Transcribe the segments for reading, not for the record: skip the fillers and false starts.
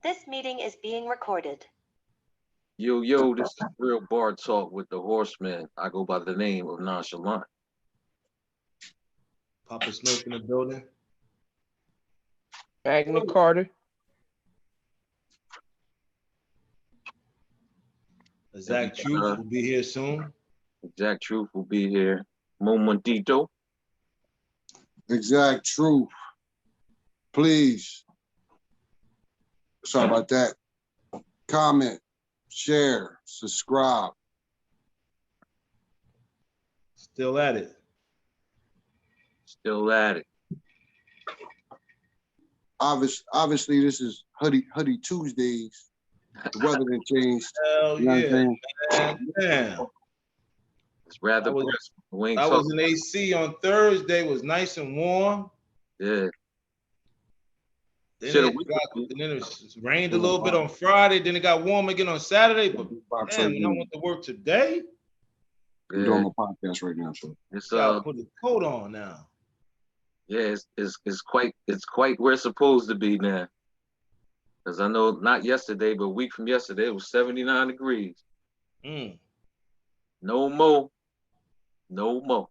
This meeting is being recorded. Yo, this is Real Bar Talk with the Horsemen. I go by the name of Nonchalant. Papa Smoke in the building. Magna Carter. Exact Truth will be here soon. Exact Truth will be here. Momentito. Exact Truth. Please. Sorry about that. Comment, share, subscribe. Still at it. Still at it. Obviously, this is Hoodie Tuesdays. The weather done changed. Hell You know what I'm yeah, man. Damn. It's rather I was- brisk. We ain't I was talking. in AC on Thursday. Was nice and warm. Yeah. Then Should've it rained a little bit on Friday. Then it got warm again on Saturday. But Box man, right when I now. went to work today, I'm doing my podcast right now, so It's gotta put a coat on now. yeah, it's quite where it's supposed to be now. Because I know not yesterday, but a week from yesterday, it was 79 degrees. Mm. No more. No more.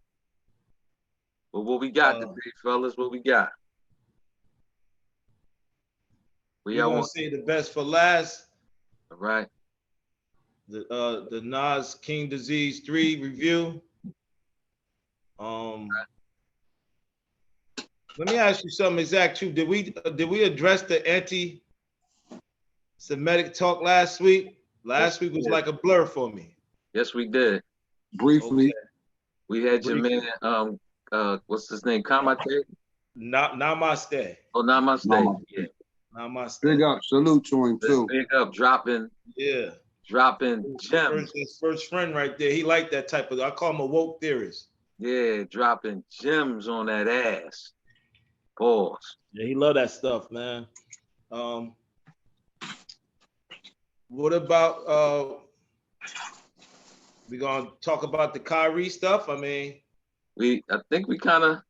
But what we got today, fellas, what we got? We're gonna say the best for last. All right. The Nas King Disease 3 review. Let me ask you something. Exact Truth. Did we address the anti-Semitic talk last week? Last week was like a blur for me. Yes, we did. briefly. Okay. We had your man, what's his name? Kamate? Namaste. Oh, Namaste. Namaste. Yeah. Namaste. Big up, salute to him too. Big up, dropping Yeah. gems. His first friend right there. He liked that type of. I call him a woke theorist. Yeah, dropping gems on that ass. Pause. Yeah, he love that stuff, man. What about we gonna talk about the Kyrie stuff? I mean, I think we kind of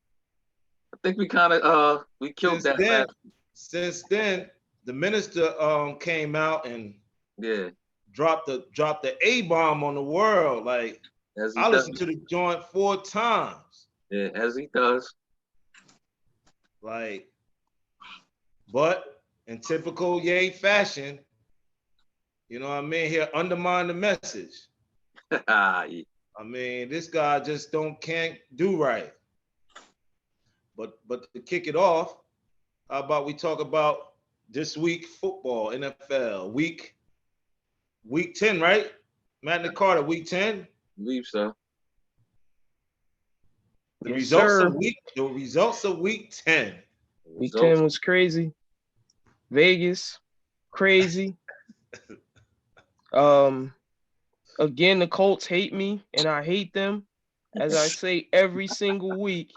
we killed that last. Since then, the minister came out and Yeah. dropped the A-bomb on the world. Like As he I does. listened to the joint 4 times. Yeah, as he does. Like, but in typical Ye fashion, you know what I mean? He'll undermine the message. Yeah. I mean, this guy just can't do right. But to kick it off, how about we talk about this week football, NFL, week 10, right? Magna Carta, week 10. I believe so. The Yes, results sir. of week 10. Week 10 was crazy. Vegas, crazy. Again, the Colts hate me, and I hate them. As I say every single week,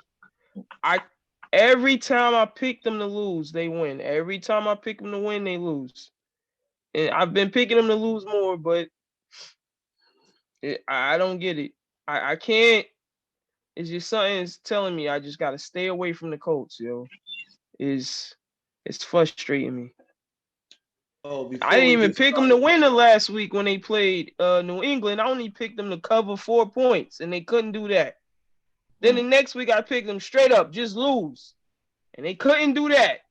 every time I pick them to lose, they win. Every time I pick them to win, they lose. And I've been picking them to lose more, but I don't get it. I can't. It's just something's telling me I just gotta stay away from the Colts, yo. It's frustrating me. Oh, I didn't even pick them to win the last week when they played New England. I only picked them to cover 4 points, and they couldn't do that. Then the next week I picked them straight up, just lose, and they couldn't do that.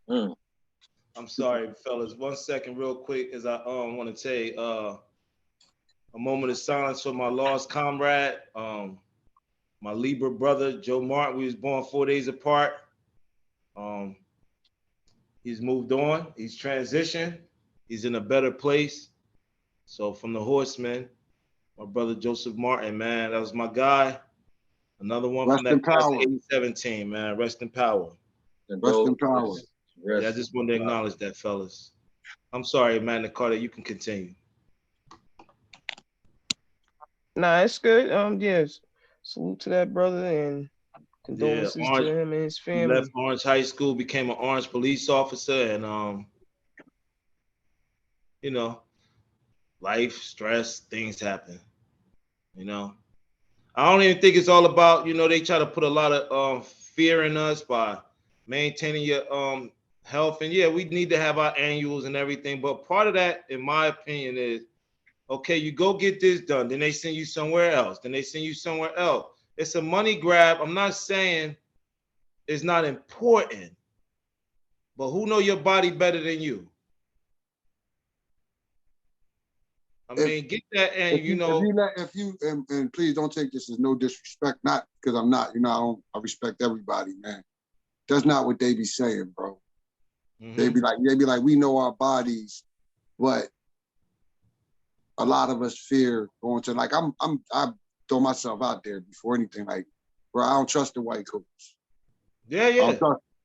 I'm sorry, fellas. 1 second, real quick, as I want to say a moment of silence for my lost comrade, my Libra brother, Joe Martin. We was born 4 days apart. He's moved on. He's transitioned. He's in a better place. So from the Horsemen, my brother Joseph Martin, man, that was my guy. Another one Rest from in that class of power. 87 team, man. Rest in power. Rest in power. Yeah, I just wanted to acknowledge that, fellas. I'm sorry, Magna Carta. You can continue. Nah, it's good. Yes. Salute to that brother and condolences to him and his He family. left Orange High School, became an Orange police officer, and you know, life, stress, things happen. You know, I don't even think it's all about, they try to put a lot of fear in us by maintaining your health, and yeah, we need to have our annuals and everything. But part of that, in my opinion, is okay, you go get this done, then they send you somewhere else, then they send you somewhere else. It's a money grab. I'm not saying it's not important, but who know your body better than you? I mean, get that, and and please don't take this as no disrespect, not because I'm not, I respect everybody, man. That's not what they be saying, bro. mm-hmm. They be like, we know our bodies, but a lot of us fear going to, like, I throw myself out there before anything, like, bro, I don't trust the white coach. Yeah.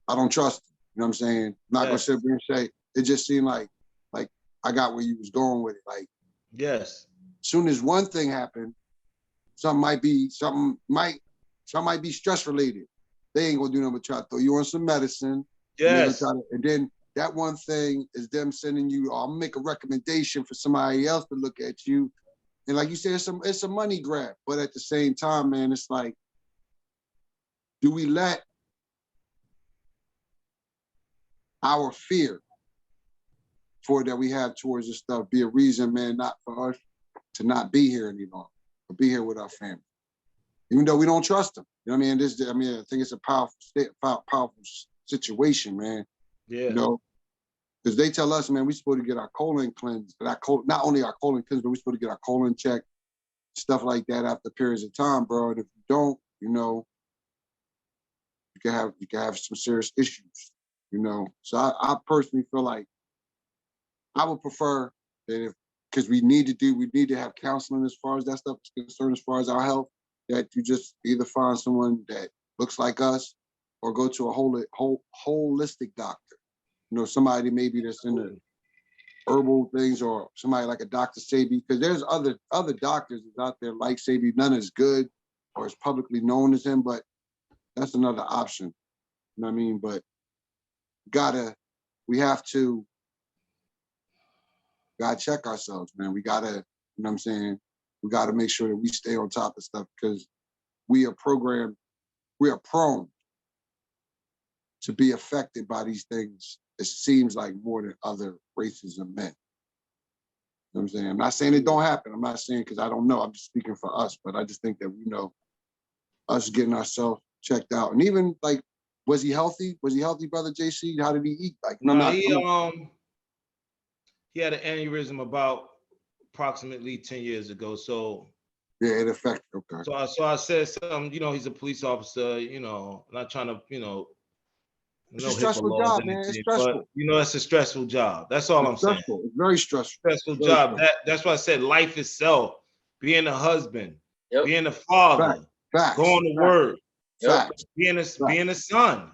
I don't trust them. You know what I'm saying? I'm not gonna sit there and say, it just seemed like I got where you was going with it. Like, yes. As soon as one thing happened, something might be stress related. They ain't gonna do nothing but try to throw you on some medicine. Yes. And then that one thing is them sending you, I'll make a recommendation for somebody else to look at you. And like you said, it's a money grab. But at the same time, man, it's like, do we let our fear that we have towards this stuff be a reason, man, not for us to not be here any longer, but be here with our family, even though we don't trust them. You know what I mean? I think it's a powerful situation, man. Yeah. Because they tell us, man, we're supposed to get our colon cleansed, but not only our colon cleansed, but we're supposed to get our colon checked, stuff like that after periods of time, bro. And if you don't, you can have some serious issues. So I personally feel like I would prefer that because we need to have counseling as far as that stuff is concerned, as far as our health, that you just either find someone that looks like us or go to a holistic doctor. Somebody maybe that's in the herbal things, or somebody like a Dr. Sebi, because there's other doctors out there like Sebi, none as good or as publicly known as him, but that's another option. You know what I mean? But we have to check ourselves, man. We gotta, you know what I'm saying? We gotta make sure that we stay on top of stuff, because we are prone to be affected by these things. It seems like more than other races of men. You know what I'm saying? I'm not saying it don't happen. I'm not saying because I don't know. I'm just speaking for us. But I just think that, us getting ourselves checked out. And even like, was he healthy? Was he healthy, brother JC? How did he eat? Like, he had an aneurysm about approximately 10 years ago. So yeah, it affected. Okay. So I said something, he's a police officer, not trying to, it's a stressful job, man. It's stressful. But, it's a stressful job. That's all I'm saying. It's very stressful. Stressful job. That's why I said life itself, being a husband, being a father, going to work, being a son, being a sibling.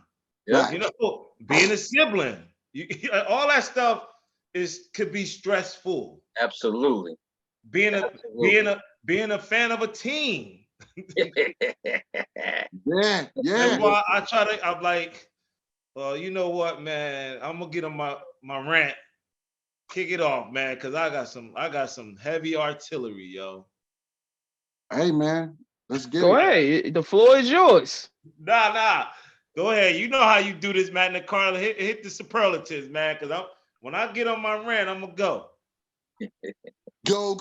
All that stuff could be stressful. Absolutely. Being a fan of a team. Yeah. That's why I'm like, well, you know what, man? I'm gonna get on my rant, kick it off, man, because I got some heavy artillery, yo. Hey, man, let's get Go ahead. The floor is yours. Nah. Go ahead. You know how you do this, Matt and Carla. Hit the superlatives, man, because when I get on my rant, I'm gonna go. Go.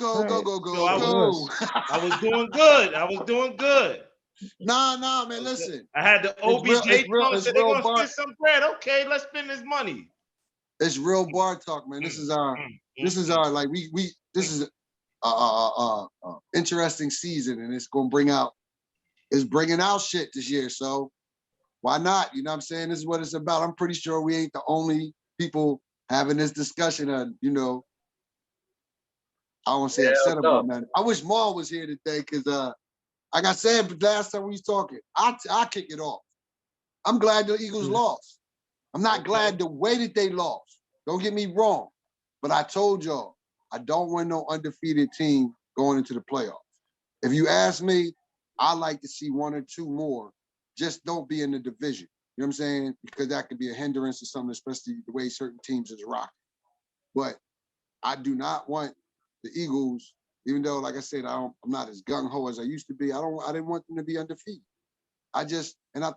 I was doing good. Nah, man, listen. I had the OBJ said they're gonna spend some bread. Okay, let's spend this money. It's real bar talk, man. This is our like this is interesting season, and it's bringing out shit this year. So why not? You know what I'm saying? This is what it's about. I'm pretty sure we ain't the only people having this discussion. I won't say upset about that. I wish Maul was here today, because like I said last time we was talking, I kick it off. I'm glad the Eagles lost. I'm not glad the way that they lost. Don't get me wrong. But I told y'all, I don't want no undefeated team going into the playoffs. If you ask me, I like to see one or two more. Just don't be in the division. You know what I'm saying? Because that could be a hindrance to something, especially the way certain teams is rocking. But I do not want the Eagles, even though, like I said, I'm not as gung-ho as I used to be. I didn't want them to be undefeated. I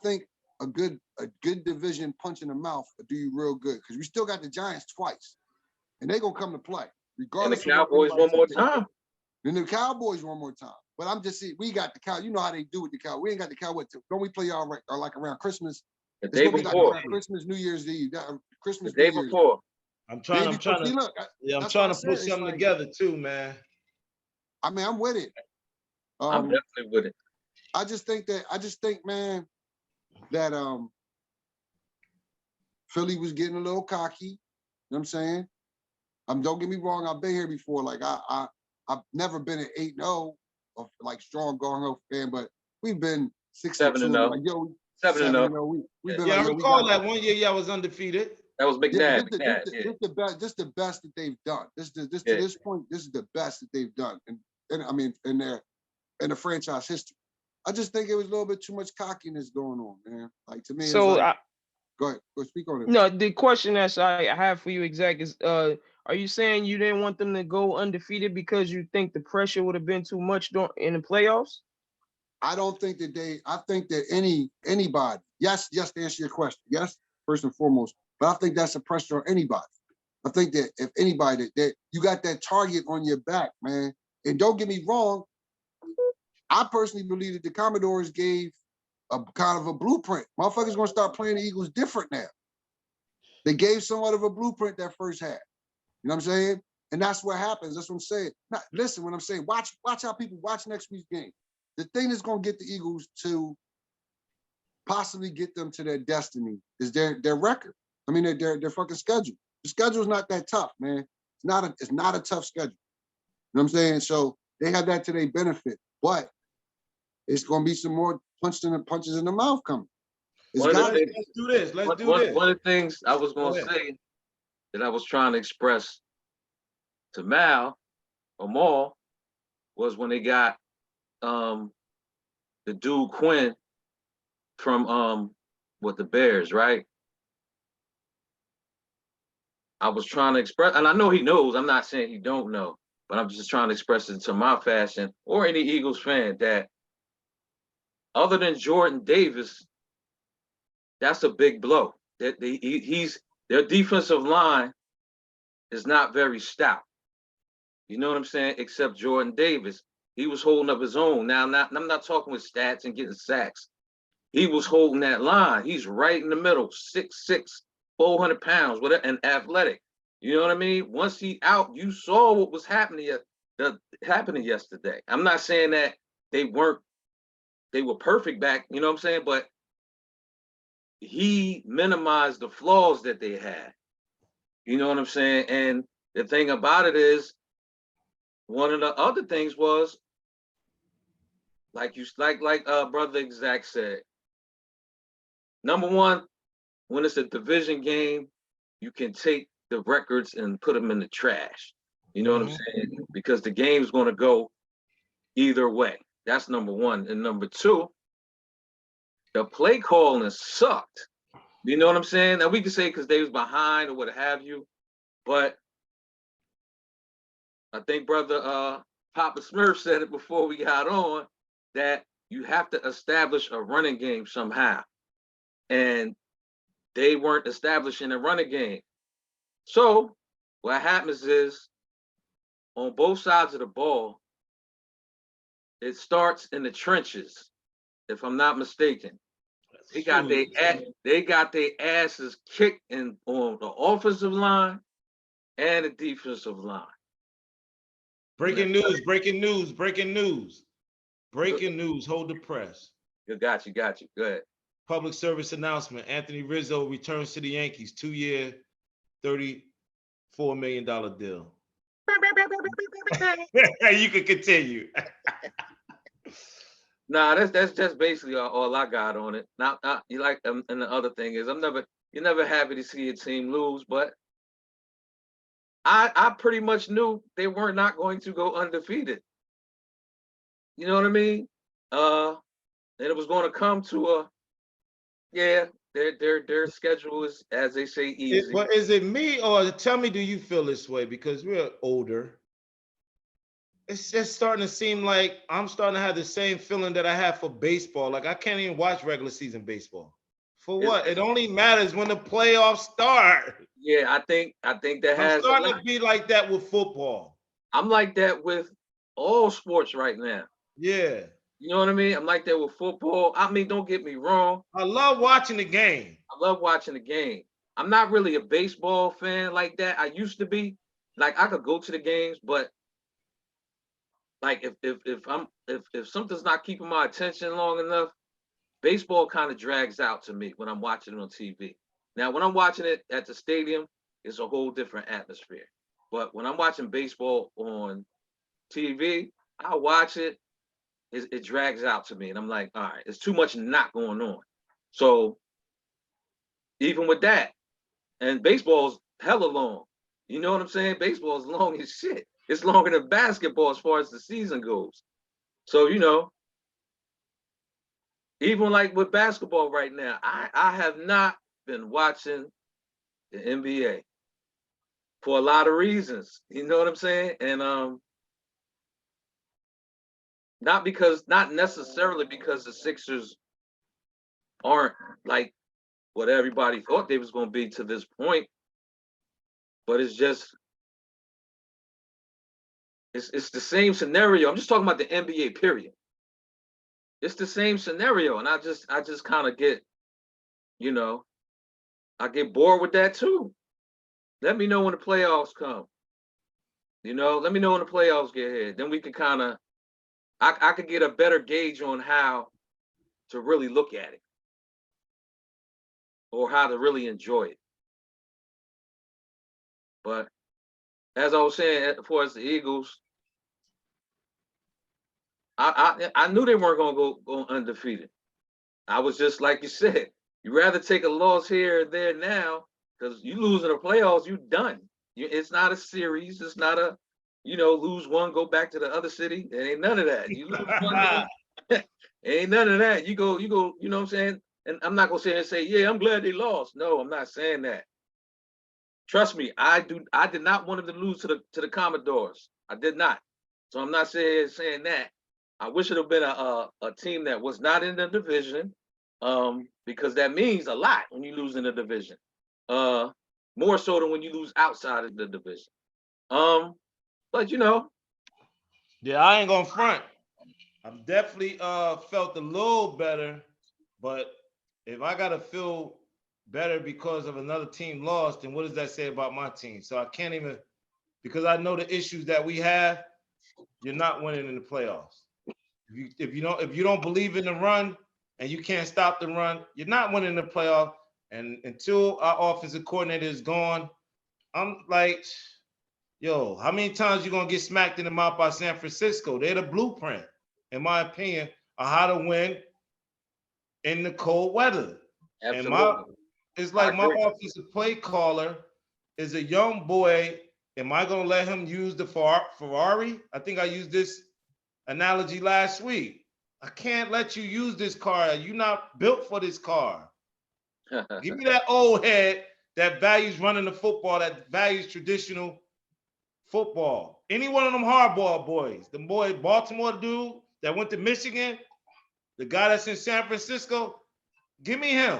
think a good division punch in the mouth will do you real good because we still got the Giants twice, and they're gonna come to play And the regardless. Cowboys one more time. And the Cowboys one more time. But I'm just saying, we got the cow. You know how they do with the cow. We ain't got the cow. Don't we play y'all right, or like around Christmas? The It's day gonna be before. like Christmas, New Year's Eve, Christmas, The day New Year's. before. I'm trying to See, look, I'm that's trying what to I put said. something Like, together too, man. I mean, I'm with it. I'm definitely with it. I just think, man, that Philly was getting a little cocky. You know what I'm saying? Don't get me wrong, I've been here before. Like I've never been an 8-0 of like strong going home fan, but we've been 6-2. Like, yo, 7-0. We've been Yeah, like, I yo, recall that one year y'all was undefeated. That was McNabb. This the best that they've done. To this point, this is the best that they've done. And I mean, in the franchise history. I just think it was a little bit too much cockiness going on, man. Like, to me, So it's like, go ahead, go speak on it. no, the question that I have for you exact is, are you saying you didn't want them to go undefeated because you think the pressure would have been too much in the playoffs? I don't think that I think that anybody, yes, to answer your question, yes, first and foremost, but I think that's a pressure on anybody. I think that if anybody, that you got that target on your back, man, and don't get me wrong, I personally believe that the Commodores gave a kind of a blueprint. Motherfuckers gonna start playing the Eagles different now. They gave somewhat of a blueprint that first half. You know what I'm saying? And that's what happens. That's what I'm saying. Now, listen, when I'm saying, watch how people watch next week's game. The thing that's gonna get the Eagles to possibly get them to their destiny is their record. I mean, their fucking schedule. The schedule's not that tough, man. It's not a tough schedule. You know what I'm saying? So they have that to their benefit, but it's gonna be some more punches in the mouth coming. Let's do this. Let's do this. One of the things I was gonna say that I was trying to express to Mal was when they got the dude Quinn from the Bears, right? I was trying to express, and I know he knows, I'm not saying he don't know, but I'm just trying to express it to my fashion or any Eagles fan that other than Jordan Davis, that's a big blow. That their defensive line is not very stout. You know what I'm saying? Except Jordan Davis, he was holding up his own. Now, I'm not talking with stats and getting sacks. He was holding that line. He's right in the middle, 6'6", 400 pounds, whatever, and athletic. You know what I mean? Once he out, you saw what was happening yesterday. I'm not saying that they were perfect back, you know what I'm saying? But he minimized the flaws that they had. You know what I'm saying? And the thing about it is, one of the other things was, like Brother Zach said, number one, when it's a division game, you can take the records and put them in the trash. You know what I'm saying? Because the game's going to go either way. That's number one. And number two, the play calling sucked. You know what I'm saying? Now we can say because they was behind or what have you, but I think Brother Papa Smurf said it before we got on, that you have to establish a running game somehow. And they weren't establishing a running game. So what happens is, on both sides of the ball, it starts in the trenches, if I'm not mistaken. They got their asses kicked on the offensive line and the defensive line. Breaking news. Hold the press. Got you. Go ahead. Public service announcement. Anthony Rizzo returns to the Yankees, 2-year, $34 million deal. You can continue. Nah, that's just basically all I got on it. Now, you like, and the other thing is, you're never happy to see a team lose, but I pretty much knew they were not going to go undefeated. You know what I mean? And it was going to come to their schedule is, as they say, easy. But is it me, or tell me, do you feel this way? Because we're older. It's just starting to seem like I'm starting to have the same feeling that I have for baseball. Like, I can't even watch regular season baseball For what? It only matters when the playoffs start. Yeah, I think that I'm has a starting lot. to be like that with football. I'm like that with all sports right now. Yeah. You know what I mean? I'm like that with football. I mean, don't get me wrong. I love watching the game. I love watching the game. I'm not really a baseball fan like that. I used to be. Like I could go to the games, but like if something's not keeping my attention long enough, baseball kind of drags out to me when I'm watching it on TV. Now, when I'm watching it at the stadium, it's a whole different atmosphere. But when I'm watching baseball on TV, I watch it. It drags out to me, and I'm like, all right, it's too much not going on. So even with that, and baseball's hella long. You know what I'm saying? Baseball is long as shit. It's longer than basketball as far as the season goes. So, even like with basketball right now, I have not been watching the NBA for a lot of reasons. You know what I'm saying? And not necessarily because the Sixers aren't like what everybody thought they was going to be to this point, but it's just it's the same scenario. I'm just talking about the NBA period. It's the same scenario, and I just kind of get, I get bored with that too. Let me know when the playoffs come. Let me know when the playoffs get here. Then we can kind of, I could get a better gauge on how to really look at it or how to really enjoy it. But as I was saying, as far as the Eagles, I knew they weren't gonna go undefeated. I was just like you said, you rather take a loss here or there now, because you lose in the playoffs, you done. It's not a series. It's not a, lose one, go back to the other city. There ain't none of that. You lose one, ain't none of that. You go, you know what I'm saying? And I'm not gonna sit here and say, yeah, I'm glad they lost. No, I'm not saying that. Trust me, I did not want them to lose to the Commodores. I did not. So I'm not saying that. I wish it had been a team that was not in the division, because that means a lot when you lose in the division. More so than when you lose outside of the division. But Yeah, I ain't gonna front. I've definitely felt a little better, but if I gotta feel better because of another team lost, then what does that say about my team? So I can't even, because I know the issues that we have. You're not winning in the playoffs. If you don't believe in the run and you can't stop the run, you're not winning the playoff. And until our offensive coordinator is gone, I'm like, yo, how many times you gonna get smacked in the mouth by San Francisco? They're the blueprint, in my opinion, of how to win in the cold weather. absolutely. And it's like my offensive play caller is a young boy. Am I gonna let him use the Ferrari? I think I used this analogy last week. I can't let you use this car. You're not built for this car. Give me that old head that values running the football, that values traditional football. Any one of them hardball boys, the boy Baltimore dude that went to Michigan, the guy that's in San Francisco, give me him.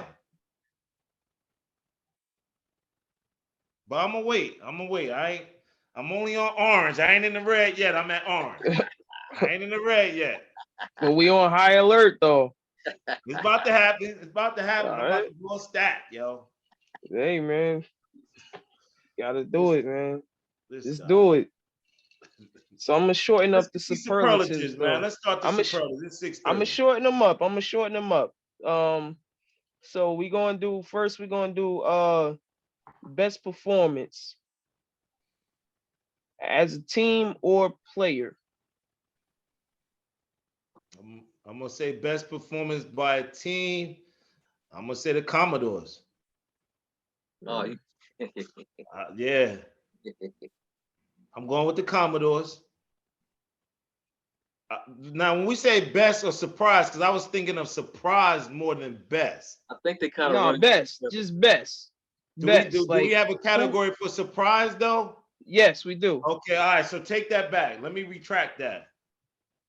But I'm gonna wait. I'm only on orange. I ain't in the red yet. I'm at orange. I ain't in the red yet. But we on high alert though. It's about to happen. It's about to happen. All I'm about right. to do a stat, yo. Hey man, gotta do it, man. This Just guy. do it. So I'm gonna shorten up Let's the get these superlatives, man. though. Let's start the superlatives. It's 6:30. I'm gonna shorten them up. So we're gonna do best performance as a team or player. I'm gonna say best performance by a team. I'm gonna say the Commodores. Oh, Yeah. I'm going with the Commodores. Now, when we say best or surprise, because I was thinking of surprise more than best. I think they kind of No, best, just best. Do we have a category for surprise though? Yes, we do. Okay, all right. So take that back. Let me retract that.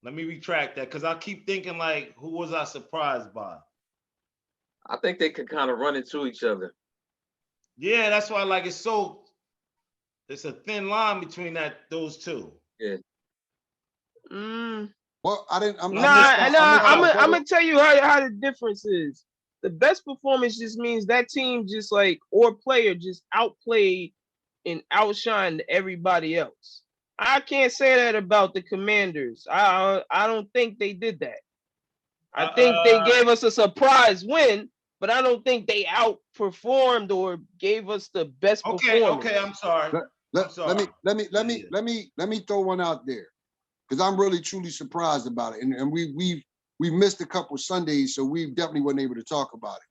Because I keep thinking like, who was I surprised by? I think they could kind of run into each other. Yeah, that's why like it's a thin line between those two. Yeah. Well, I didn't. Nah, I missed out. I missed out. I'm gonna tell you how the difference is. The best performance just means that team just like or player just outplayed and outshined everybody else. I can't say that about the Commanders. I don't think they did that. I think they gave us a surprise win, but I don't think they outperformed or gave us the best performance. Okay, I'm sorry. Let me throw one out there because I'm really truly surprised about it, and we've missed a couple Sundays, so we definitely wasn't able to talk about it.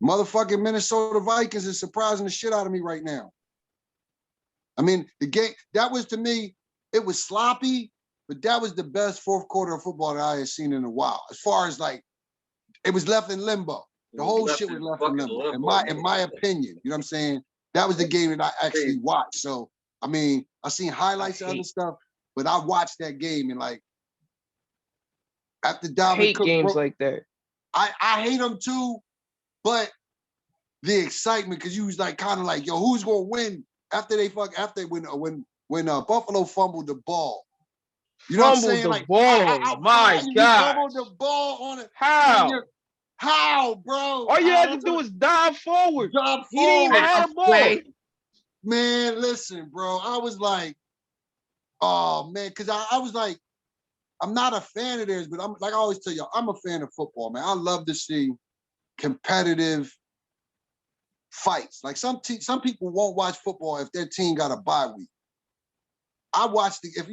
Motherfucking Minnesota Vikings is surprising the shit out of me right now. I mean, the game that was to me, it was sloppy, but that was the best fourth quarter of football that I had seen in a while. As far as like, it was left in limbo. The whole shit was left in limbo. In my opinion, you know what I'm saying? That was the game that I actually watched. So I mean, I seen highlights of other stuff, but I watched that game and like after Dalvin hate Cook games like that. I hate them too, but the excitement because you was like kind of like, yo, who's gonna win after when Buffalo fumbled the ball. You know what I'm saying? Like, my God. Fumbled the ball on it. How, bro? All you had to do was dive forward. He didn't even have a ball. Man, listen, bro. I was like, oh man, because I was like, I'm not a fan of theirs, but I'm like I always tell you, I'm a fan of football, man. I love to see competitive fights. Like some people won't watch football if their team got a bye week. I watch if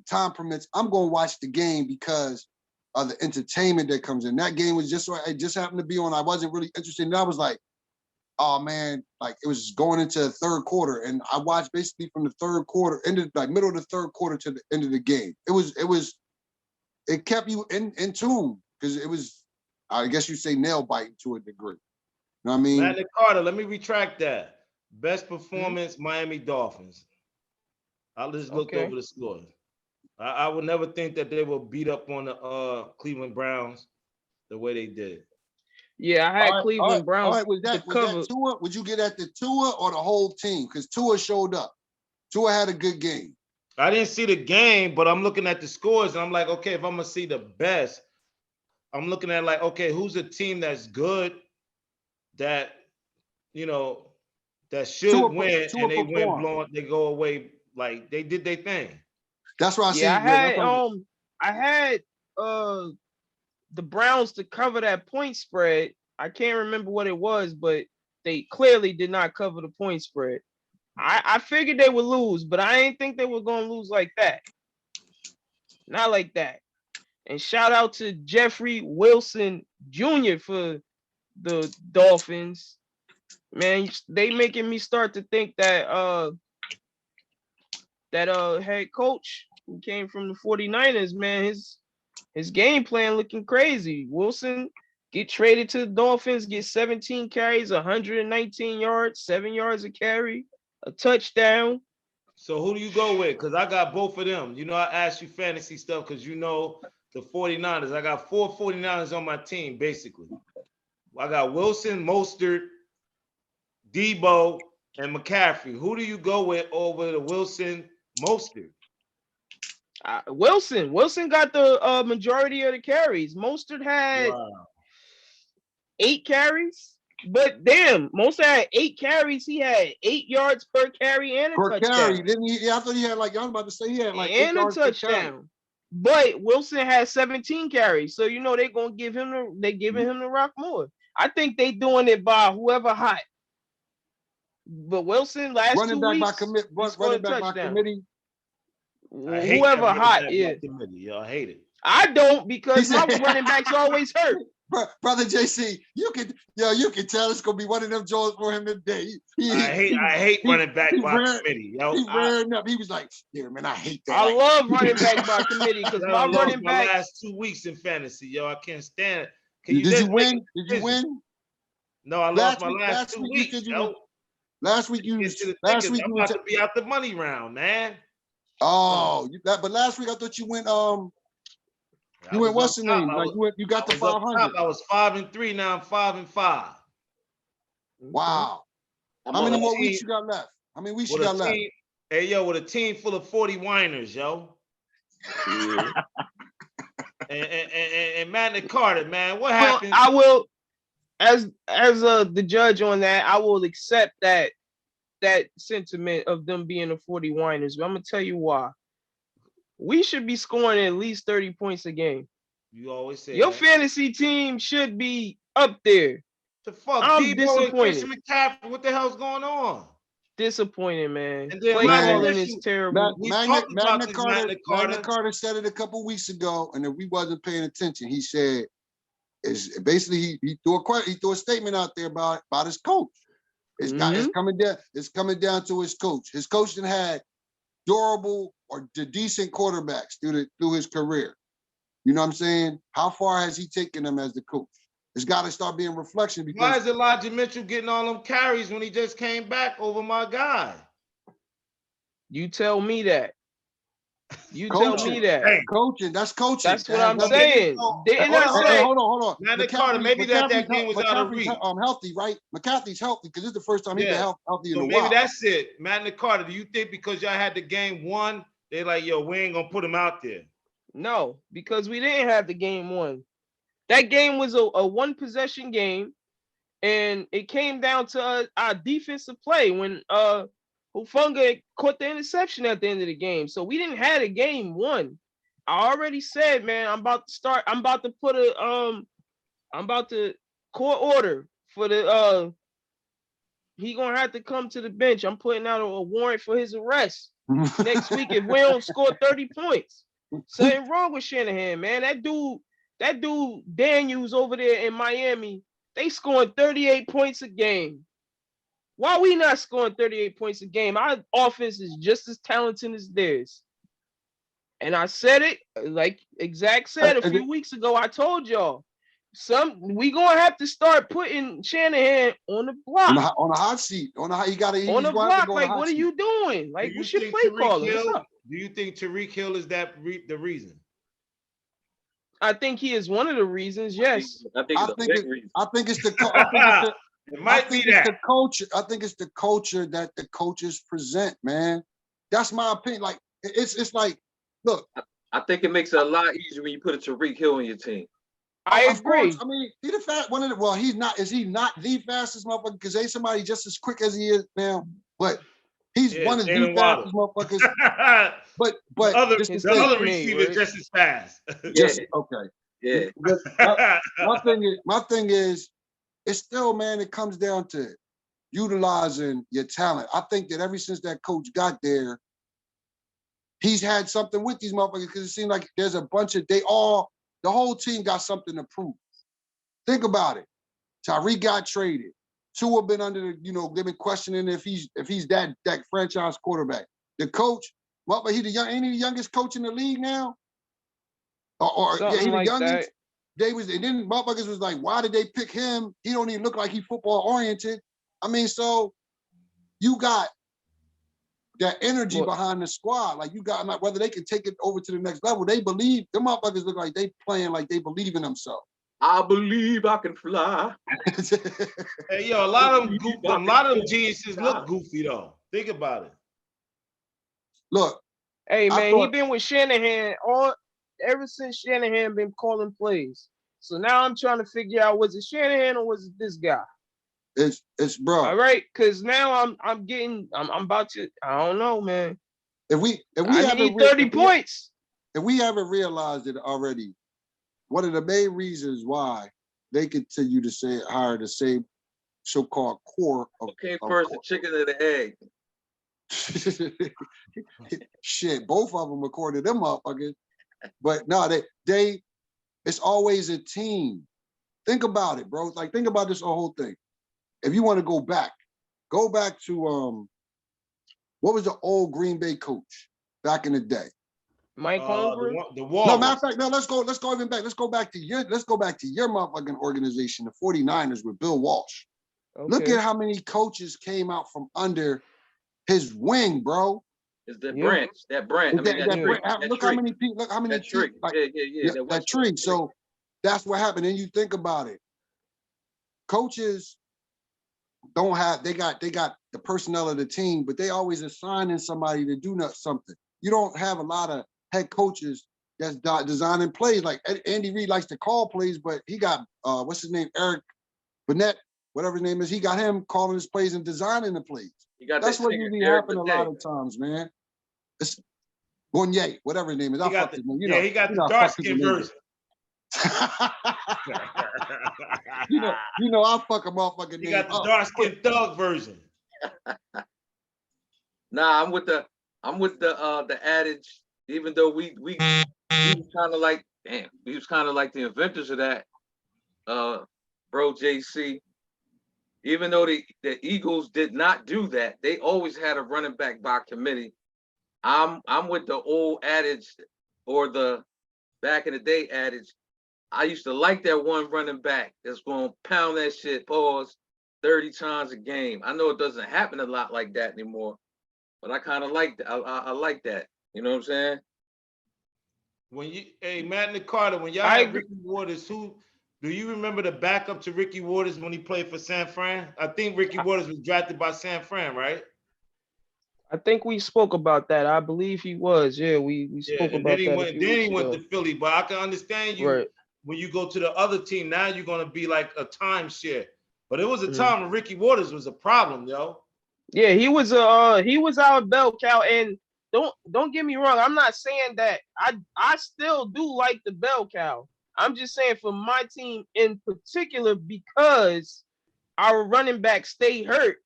time permits, I'm gonna watch the game because of the entertainment that comes in. That game was it just happened to be on. I wasn't really interested. And I was like, oh man, like it was going into the third quarter. And I watched basically from the third quarter, middle of the third quarter to the end of the game. It kept you in tune because it was, I guess you say nail biting to a degree. You know what I mean? Matt Carter, let me retract that. Best performance, Miami Dolphins. I just looked over the scores. I would never think that they will beat up on the Cleveland Browns the way they did. Yeah, I had Cleveland Browns. All right, was that Tua? Would you get at the Tua or the whole team? Because Tua showed up. Tua had a good game. I didn't see the game, but I'm looking at the scores and I'm like, okay, if I'm gonna see the best, I'm looking at like, okay, who's a team that's good that that should win and they win blowing, they go away like they did their thing. That's what I see. I had the Browns to cover that point spread. I can't remember what it was, but they clearly did not cover the point spread. I figured they would lose, but I didn't think they were going to lose like that. Not like that. And shout out to Jeffrey Wilson Jr. for the Dolphins. Man, they making me start to think that head coach who came from the 49ers, man, his game plan looking crazy. Wilson get traded to the Dolphins, get 17 carries, 119 yards, 7 yards a carry, a touchdown. So who do you go with? Because I got both of them. I asked you fantasy stuff because the 49ers. I got 4 49ers on my team, basically. I got Wilson, Mostert, Debo, and McCaffrey. Who do you go with over the Wilson, Mostert? Wilson got the majority of the carries. Mostert had 8 carries. But damn, Mostert had 8 carries. He had 8 yards per carry and a touchdown. Carry, didn't he? Yeah, I thought he had I was about to say he had like 8 yards a touchdown. But Wilson had 17 carries, so they're gonna give him the rock more. I think they doing it by whoever hot. But Wilson last running 2 back weeks, running back by committee. Whoever hot, yeah. I hate it. I don't because my running backs always hurt. Brother JC, you can tell it's gonna be one of them Jones for him today. I hate running back by committee. He ran up. He was like, "Yeah, man, I hate that." I love running back by committee because my running back last 2 weeks in fantasy, I can't stand it. Did you win? Did you win? No, I lost my last 2 weeks. Last week you about to be out the money round, man. Oh, but last week I thought you went I You went, was what's up the top. name? Like you got I the was up 500. top. I was 5-3. Now I'm 5-5. Wow. I'm How on many a- more weeks you got left? How many weeks you With a got left? team, hey yo, with a team full of 40 whiners, yo. Yeah. And Magna Carta, man. What Well, happened? I will, as the judge on that, I will accept that sentiment of them being the 40 whiners. But I'm gonna tell you why. We should be scoring at least 30 points a game. You always say Your that. fantasy team should be up there. The fuck, I'm Debo and Christian disappointed. McCaffrey. What the hell's going on? Disappointed, man. And then Play Magna calling is Mitchell, terrible. we talked about this Magna Magna Carta. Carta said it a couple weeks ago, and if we wasn't paying attention, he said, "Is basically he threw a statement out there about his coach. It's coming down to his coach. His coach done had durable or decent quarterbacks through his career. You know what I'm saying? How far has he taken them as the coach? It's got to start being reflection Why because is Elijah Mitchell getting all them carries when he just came back over my guy? You tell me that. You tell me that. Hey, coaching. That's coaching. That's what I'm So maybe saying. so- Didn't hold I on, say? Hold on. Magna Carta, maybe that game was out of reach. Healthy, right? McCaffrey's healthy because this is the first time he's been Yeah. healthy in So a maybe while. that's it. Magna Carta, do you think because y'all had the game won, they like, yo, we ain't gonna put him out there? No, because we didn't have the game won. That game was a one possession game, and it came down to our defensive play when Hufunga caught the interception at the end of the game. So we didn't have a game won. I already said, man, I'm about to put I'm about to court order for the he gonna have to come to the bench. I'm putting out a warrant for his arrest next week if we don't score 30 points. Something wrong with Shanahan, man. That dude Daniels over there in Miami, they scoring 38 points a game. Why we not scoring 38 points a game? Our offense is just as talented as theirs. And I said it, like Exact said a few weeks ago. I told y'all, we gonna have to start putting Shanahan on the block. On the hot seat. On the block. Like, what are you doing? Like, what's your play calling? What's up? Do you think Tyreek Hill is the reason? I think he is one of the reasons. Yes. I think it's the it might be that. The culture. I think it's the culture that the coaches present, man. That's my opinion. Like it's like, look. I think it makes it a lot easier when you put a Tyreek Hill on your team. I agree. I mean, he the fast one of the. Well, he's not. Is he not the fastest motherfucker? Because ain't somebody just as quick as he is now. But he's one of the fastest motherfuckers. but the other receiver is just as fast. Okay. Yeah. My thing is, it's still, man. It comes down to utilizing your talent. I think that ever since that coach got there, he's had something with these motherfuckers because it seems like there's a bunch of the whole team got something to prove. Think about it. Tyreek got traded. Two have been under the, they've been questioning if he's that franchise quarterback. The coach, ain't he the youngest coach in the league now? Or yeah, he the youngest. And then motherfuckers was like, why did they pick him? He don't even look like he's football oriented. I mean, so you got that energy behind the squad. Like you got, like, whether they can take it over to the next level. They believe, them motherfuckers look like they playing like they believe in themselves. I believe I can fly. Hey, yo, a lot of them geniuses look goofy though. Think about it. Look. Hey man, he been with Shanahan ever since Shanahan been calling plays. So now I'm trying to figure out, was it Shanahan or was it this guy? It's bro. All right, because now I'm about to, I don't know, man. If we need 30 points. If we haven't realized it already, one of the main reasons why they continue to hire the same so-called core of first, the chicken or the egg. Shit, both of them according to them motherfuckers. But no, they it's always a team. Think about it, bro. Like, think about this whole thing. If you want to go back to what was the old Green Bay coach back in the day? Mike Holmgren. The Wall. No, matter of fact, no, let's go even back. Let's go back to your motherfucking organization, the 49ers with Bill Walsh. Okay. Look at how many coaches came out from under his wing, bro. It's the Yeah. branch. That branch. I mean that that tree. branch. That Look how tree. many people. Look how many That tree. people. Like, Yeah. that tree. So that's what happened. And you think about it. Coaches don't have. They got the personnel of the team, but they always assigning somebody to do something. You don't have a lot of head coaches that's designing plays. Like Andy Reid likes to call plays, but he got what's his name, Eric Burnett, whatever his name is. He got him calling his plays and designing the plays. That's what usually happens a lot of times, man. It's Bonnier, whatever his name is. He got the, he got the dark skin version. you know, I'll fuck a motherfucking name. He got the dark skin thug version. Nah, I'm with the adage. Even though we was kind of like, damn, we was kind of like the inventors of that, bro, JC. Even though the Eagles did not do that, they always had a running back by committee. I'm with the old adage, or the back in the day adage. I used to like that one running back that's going to pound that shit, pause, 30 times a game. I know it doesn't happen a lot like that anymore, but I kind of like that. I like that. You know what I'm saying? When Matt and Carter, when y'all had Ricky Waters, do you remember the backup to Ricky Waters when he played for San Fran? I think Ricky Waters was drafted by San Fran, right? I think we spoke about that. I believe he was. Yeah, we spoke about that. Then he went to Philly, but I can understand you right. When you go to the other team. Now you're gonna be like a timeshare. But it was a time when Ricky Waters was a problem, yo. Yeah, he was our bell cow, and don't get me wrong. I'm not saying that I still do like the bell cow. I'm just saying for my team in particular, because our running back stay hurt,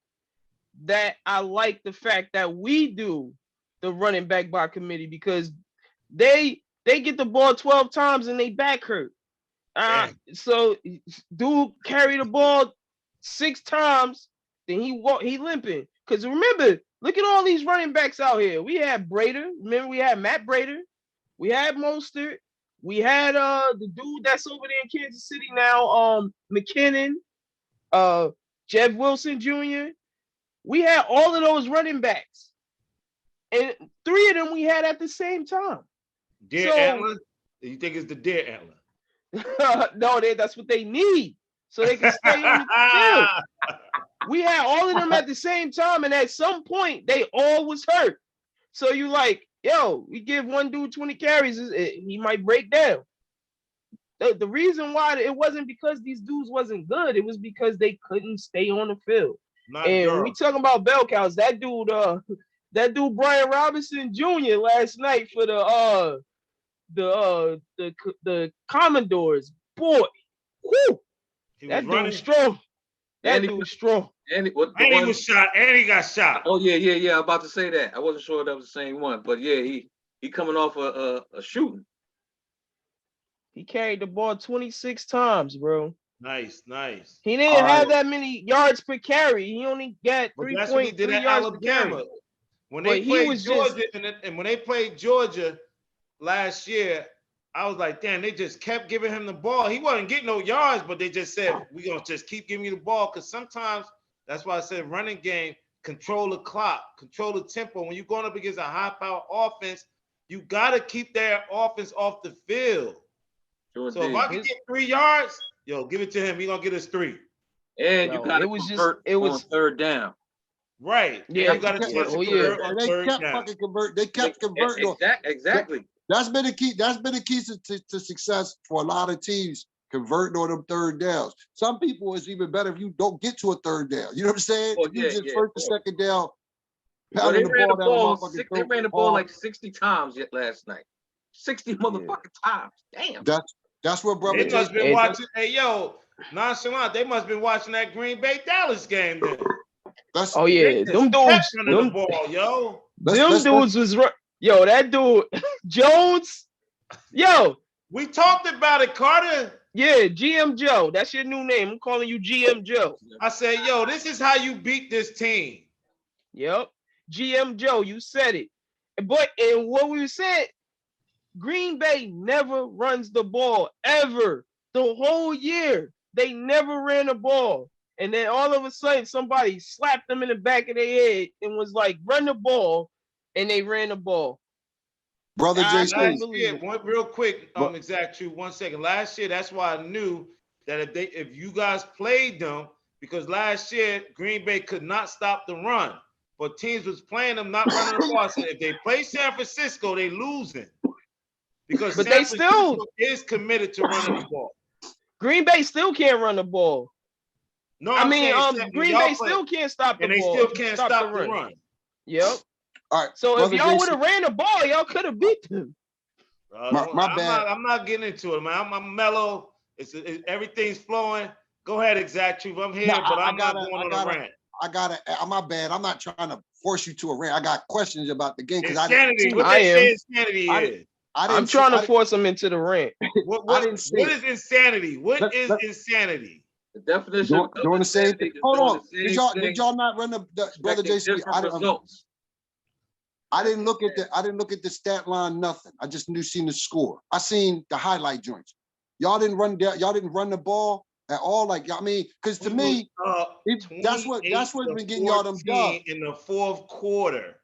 that I like the fact that we do the running back by committee, because they get the ball 12 times and they back hurt. So dude carry the ball 6 times, then he limping. Because remember, look at all these running backs out here. We had Brader. Remember, we had Matt Brader. We had Mostert. We had the dude that's over there in Kansas City now, McKinnon, Jeff Wilson Jr. We had all of those running backs, and 3 of them we had at the same time. Deer antler? You think it's the deer antler? No, that's what they need, so they can stay on the field. We had all of them at the same time, and at some point they all was hurt. So you like, yo, we give one dude 20 carries, he might break down. The reason why it wasn't because these dudes wasn't good, it was because they couldn't stay on the field. When we talking about bell cows, that dude Brian Robinson Jr. last night for the Commodores, boy, whoo, that dude was strong. That dude was strong. And he was shot, and he got shot. Oh yeah. I'm about to say that. I wasn't sure that was the same one, but yeah, he coming off a shooting. He carried the ball 26 times, bro. Nice. He didn't have that many yards per carry. He only got 3.3 yards per carry. When they played Georgia, and when they played Georgia last year, I was like, damn, they just kept giving him the ball. He wasn't getting no yards, but they just said, we're going to just keep giving you the ball. Because sometimes, that's why I said running game, control the clock, control the tempo. When you're going up against a high-power offense, you got to keep their offense off the field. Sure so if I can get 3 yards, yo, give it to him. He's going to get us 3. And you got to convert on third down. Right. Yeah, you got to convert on third down. They kept converting. Exactly. That's been the key. That's been the key to success for a lot of teams, converting on them third downs. Some people, it's even better if you don't get to a third down. You know what I'm saying? Oh, you just first and second down. They ran the ball like 60 times yet last night. 60 motherfucking times. Damn. That's what brother. They must have been watching. Hey, yo, nonchalant. They must have been watching that Green Bay Dallas game then. Them dudes. The ball, yo. Them dudes was right. Yo, that dude Jones. Yo, we talked about it, Carter. Yeah, GM Joe. That's your new name. I'm calling you GM Joe. I said, yo, this is how you beat this team. Yep. GM Joe, you said it. But and what we said, Green Bay never runs the ball ever. The whole year, they never ran the ball. And then all of a sudden, somebody slapped them in the back of their head and was like, run the ball. and they ran the ball. Brother I JC. couldn't Last believe year, it. one real quick, What? exact truth, 1 second. Last year, that's why I knew that if you guys played them, because last year Green Bay could not stop the run, but teams was playing them not running the ball. I said if they play San Francisco, they losing because But San they Francisco still, is committed to running the ball. Green Bay still can't run the ball. No, I I'm mean, saying when Green y'all Bay play, still can't stop the and they ball. still can't stop stop the run. Yep. All right, So brother if y'all JC. would have ran the ball, y'all could have beat them. My bad. I'm not getting into it, man. I'm mellow. Everything's flowing. Go ahead, exact truth. I'm here, No, but I'm not going on a rant. My bad. I'm not trying to force you to a rant. I got questions about the game because Insanity. What I they am. say insanity is. I'm trying to force them into the rant. What is insanity? What is insanity? The definition of doing the same insanity thing. is Hold doing on. the same Did thing, y'all not run the brother expecting JC? different results. I didn't look at the stat line, nothing. I just seen the score. I seen the highlight joints. Y'all didn't run the ball at all. Like, I mean, because to me, that's what's been getting y'all them dubs. In the fourth quarter.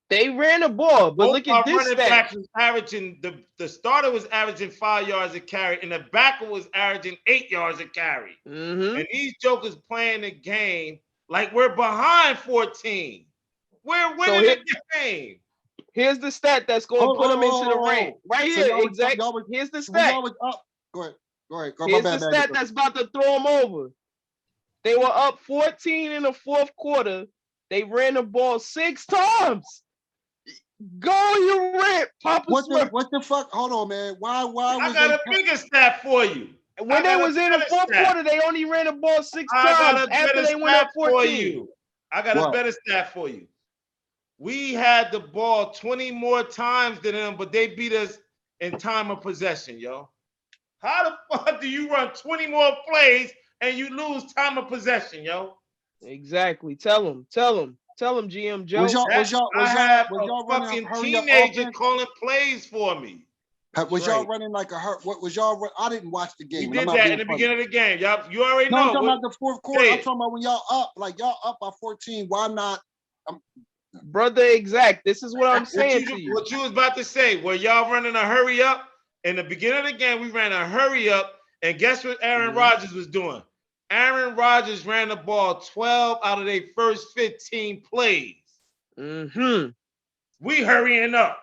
They ran the ball, but look at this running stat. back was averaging the starter was averaging 5 yards a carry, and the backer was averaging 8 yards a carry. And these jokers playing the game like we're behind 14. We're winning the game. Here's the stat that's going to put them into the rant. Right here, exactly. Here's the stat. Go ahead. Here's the stat that's about to throw them over. They were up 14 in the fourth quarter. They ran the ball 6 times. Go you rant, Papa Smurf. What the fuck? Hold on, man. Why I got a bigger stat for you. When they was in the fourth quarter, they only ran the ball 6 times after they went up 14. I got a better stat for you. We had the ball 20 more times than them, but they beat us in time of possession, yo. How the fuck do you run 20 more plays and you lose time of possession, yo? Exactly. Tell them, GM Joe. Was y'all fucking teenager calling plays for me. Was y'all running like a hurt? What was y'all? I didn't watch the game. We did that in the beginning of the game. Y'all, you already know. I'm talking about the fourth quarter. I'm talking about when y'all up by 14. Why not? Brother Exact, this is what I'm saying to you. What you was about to say, were y'all running a hurry up? In the beginning of the game, we ran a hurry up, and guess what Aaron Rodgers was doing? Aaron Rodgers ran the ball 12 out of their first 15 plays. We hurrying up.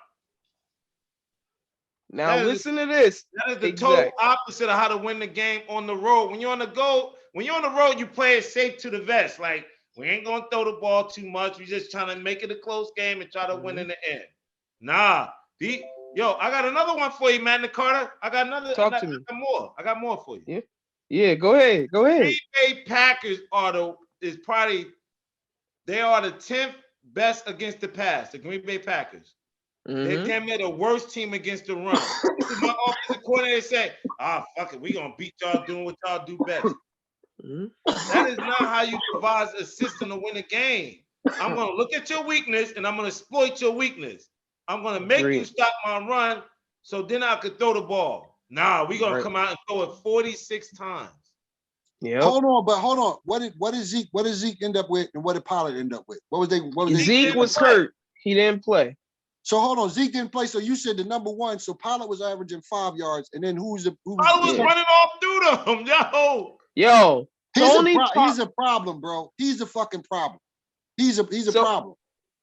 Now listen to this. That is the total opposite of how to win the game on the road. When you're on the road, you play it safe to the vest. Like, we ain't gonna throw the ball too much. We just trying to make it a close game and try to win in the end. Nah, I got another one for you, Magna Carta. I got more. I got more for you. Yeah, go ahead. Green Bay Packers are the 10th best against the pass. The Green Bay Packers. They're damn near the worst team against the run. My offensive coordinator say, fuck it, we gonna beat y'all doing what y'all do best. That is not how you devise a system to win a game. I'm gonna look at your weakness and I'm gonna exploit your weakness. I'm gonna make you stop my run so then I could throw the ball. Nah, we gonna come out and throw it 46 times. Yeah. Hold on. What did Zeke end up with, and what did Pollard end up with? Zeke was hurt. He didn't play. So hold on, Zeke didn't play. So you said the number one. So Pollard was averaging 5 yards, and then who was running off through them, yo. He's a problem, bro. He's a fucking problem. He's a problem.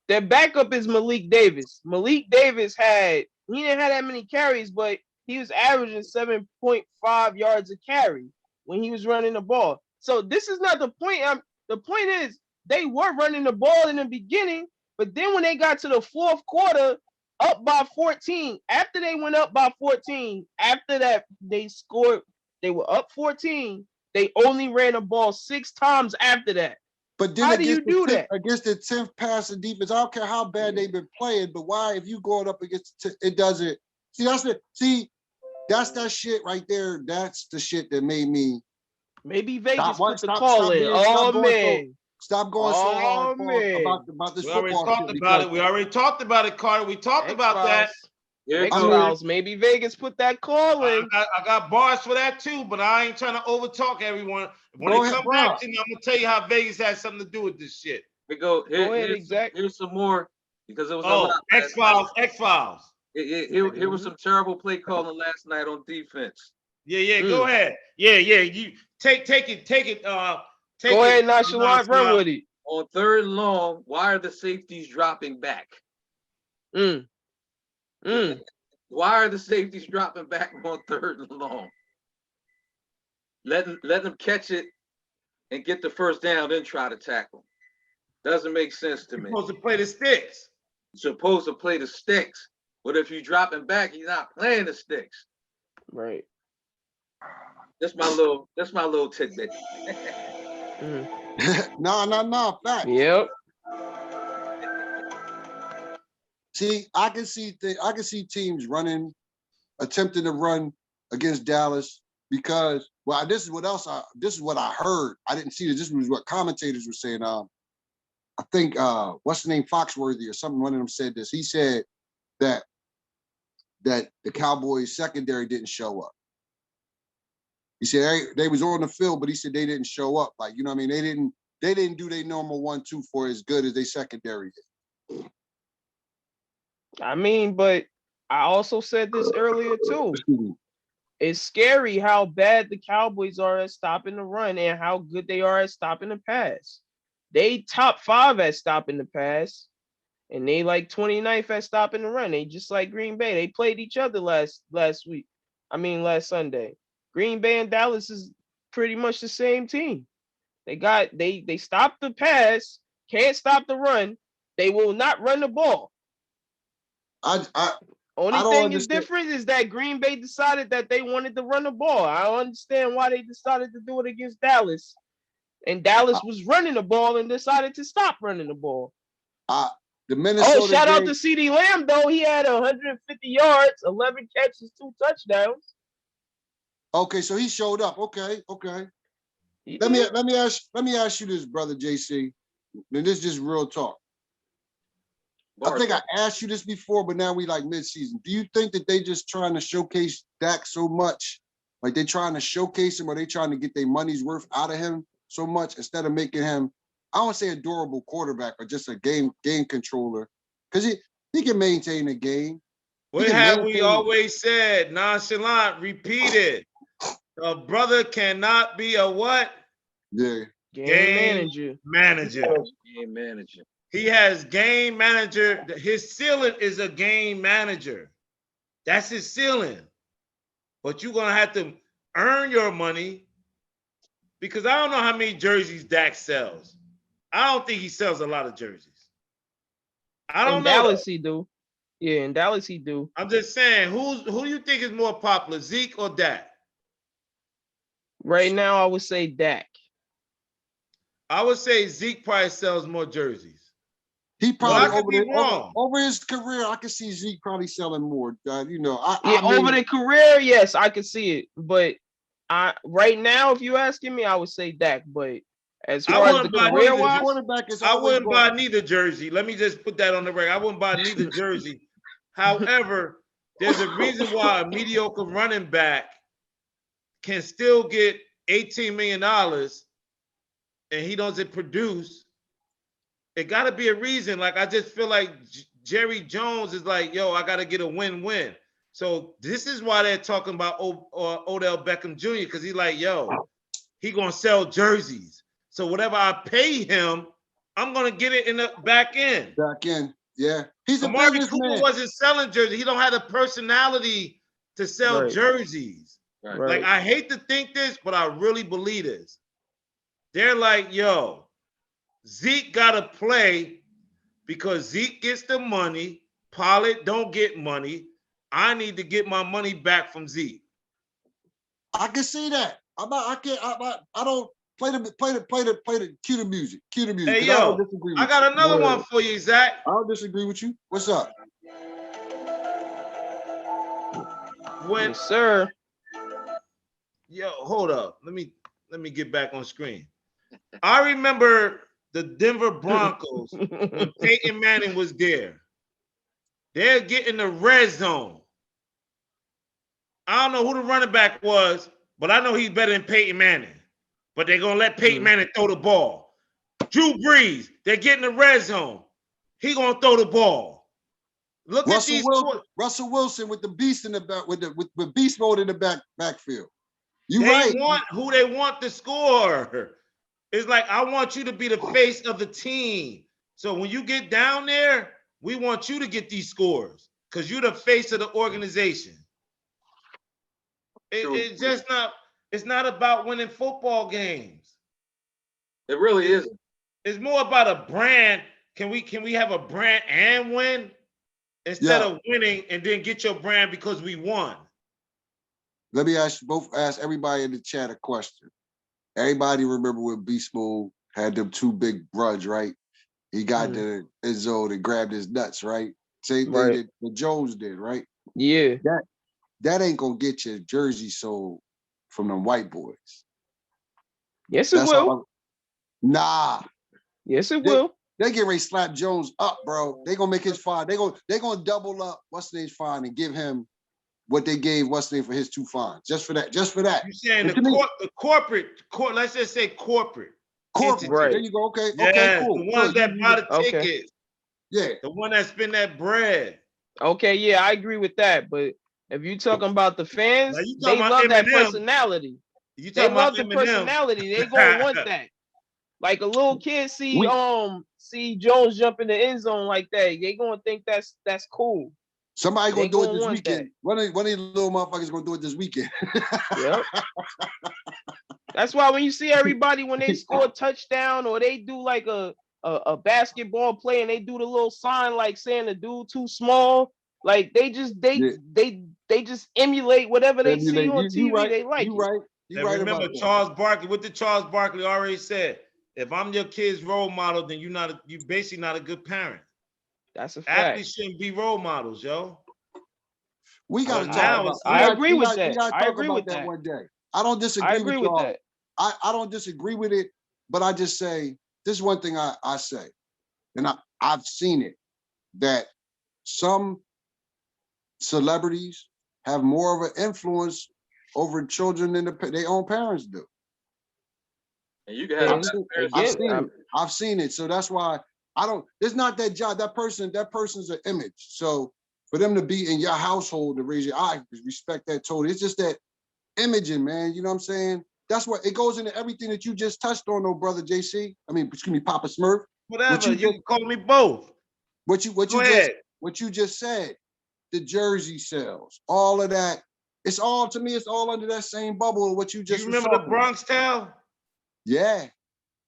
Their backup is Malik Davis. Malik Davis he didn't have that many carries, but he was averaging 7.5 yards a carry when he was running the ball. So this is not the point. The point is they were running the ball in the beginning, but then when they got to the fourth quarter, up by 14, after they went up by 14, after that they scored, they were up 14. They only ran the ball 6 times after that. But then how do you do that against the 10th passing defense? I don't care how bad they've been playing, but why, if you going up against it doesn't? That's that shit right there. That's the shit that made me. Maybe Vegas put the call in. Stop going so hard about this football. We already talked about it, Carter. We talked about that. Maybe Vegas put that call in. I got bars for that too, but I ain't trying to overtalk everyone. When they come back to me, I'm gonna tell you how Vegas has something to do with this shit. Here's some more because it was a Oh, lot. X-Files, X-Files. Here was some terrible play calling last night on defense. Yeah, go ahead. Yeah, you take it. Go ahead, nonchalant, run with it. On 3rd and long, why are the safeties dropping back? Mm. Why are the safeties dropping back on 3rd and long? Let them catch it and get the first down, then try to tackle. Doesn't make sense to me. Supposed to play the sticks. Supposed to play the sticks, but if you dropping back, you're not playing the sticks. Right. That's my little tidbit. No, fact. Yep. See, I can see teams attempting to run against Dallas because, well, this is what I heard. I didn't see this. This was what commentators were saying. I think what's the name, Foxworthy or something. One of them said this. He said that the Cowboys secondary didn't show up. He said they was on the field, but he said they didn't show up. Like, you know what I mean? They didn't do their normal 1-2 for as good as they secondary did. I mean, but I also said this earlier too. It's scary how bad the Cowboys are at stopping the run and how good they are at stopping the pass. They top 5 at stopping the pass, and they like 29th at stopping the run. They just like Green Bay. They played each other last Sunday. Green Bay and Dallas is pretty much the same team. They stop the pass, can't stop the run. They will not run the ball. Only thing is different is that Green Bay decided that they wanted to run the ball. I don't understand why they decided to do it against Dallas. And Dallas was running the ball and decided to stop running the ball. The Minnesota shout out to CeeDee Lamb, though. He had 150 yards, 11 catches, 2 touchdowns. Okay, so he showed up. Okay. Let me ask you this, brother JC. And this is just real talk. I think I asked you this before, but now we like mid-season. Do you think that they just trying to showcase Dak so much? Like they trying to showcase him, or they trying to get their money's worth out of him so much instead of making him, I don't want to say a durable quarterback, but just a game controller? Because he can maintain a game. What have we always said? Nonchalant, repeated. A brother cannot be a what? Yeah. Game manager. Game manager. He has game manager. His ceiling is a game manager. That's his ceiling. But you're going to have to earn your money, because I don't know how many jerseys Dak sells. I don't think he sells a lot of jerseys. I don't know. In Dallas, he do. Yeah, in Dallas, he do. I'm just saying, who do you think is more popular, Zeke or Dak? Right now, I would say Dak. I would say Zeke probably sells more jerseys. He probably over his career, I could see Zeke probably selling more. I mean, over the career, yes, I could see it. But right now, if you asking me, I would say Dak. But as far as the career wise, I wouldn't buy neither jersey. Let me just put that on the record. I wouldn't buy neither jersey. However, there's a reason why a mediocre running back can still get $18 million and he doesn't produce. It got to be a reason. Like, I just feel like Jerry Jones is like, yo, I got to get a win-win. So this is why they're talking about Odell Beckham Jr., because he's like, yo, he going to sell jerseys. So whatever I pay him, I'm going to get it in the back end. Back end, yeah. He's a Amari businessman. Cooper wasn't selling jerseys. He don't have the personality to sell jerseys. Right. Like, I hate to think this, but I really believe this. They're like, yo, Zeke got to play because Zeke gets the money. Pollard don't get money. I need to get my money back from Zeke. I can see that. I don't play the cue the music. Cue the music. Hey, yo, I got another one for you, Zach. I don't disagree with you. What's up? Yes, sir. Yo, hold up. Let me get back on screen. I remember the Denver Broncos when Peyton Manning was there. They're getting the red zone. I don't know who the running back was, but I know he's better than Peyton Manning. But they're going to let Peyton Manning throw the ball. Drew Brees, they're getting the red zone. he gonna throw the ball. Look at these. Russell Wilson with the beast in the back, with beast mode in the backfield. You They right. want who they want to score. It's like, I want you to be the face of the team. So when you get down there, we want you to get these scores because you're the face of the organization. It's just not. It's not about winning football games. It really isn't. It's more about a brand. Can we have a brand and win instead of winning and then get your brand because we won? Let me ask everybody in the chat a question. Everybody remember when Beast Mode had them two big bruds, right? He got the end zone and grabbed his nuts, right? Same thing that Jones did, right? Yeah. That ain't gonna get your jersey sold from them white boys. Yes, it will. Nah. Yes, it will. They get ready to slap Jones up, bro. They gonna make his fine. They gonna double up what's the name's fine and give him what they gave what's the name for his 2 fines. Just for that. You saying the corporate, let's just say corporate. Corporate. Right. There you go. Okay. Yes, okay, cool. The one that buy the tickets. Okay. Yeah. The one that spend that bread. Okay, yeah, I agree with that. But if you're talking about the fans, they love that personality. They love the personality. They gonna want that. Like a little kid see Jones jump in the end zone like that, they gonna think that's cool. Somebody gonna do it this weekend. One of these little motherfuckers gonna do it this weekend. Yep. That's why when you see everybody when they score a touchdown or they do like a basketball play and they do the little sign like saying the dude too small, like they just emulate whatever they see on TV. Right. They like you right. You right. Remember Charles Barkley. What did Charles Barkley already said? If I'm your kid's role model, then you're basically not a good parent. That's a fact. Athletes shouldn't be role models, yo. We gotta talk about. I agree with that. We gotta talk about that one day. I don't disagree with y'all. That. I don't disagree with it, but I just say this is one thing I say, and I've seen it that some celebrities have more of an influence over children than their own parents do. And you can have I've seen it. So that's why I don't. It's not that job. That person's an image. So for them to be in your household to raise your eye, respect that totally. It's just that imaging, man. You know what I'm saying? That's what it goes into everything that you just touched on, though, brother JC. I mean, excuse me, Papa Smurf. Whatever. You can call me both. What you just said. The jersey sales, all of that. It's all to me. It's all under that same bubble of what you just. You remember the Bronx Tale? Yeah.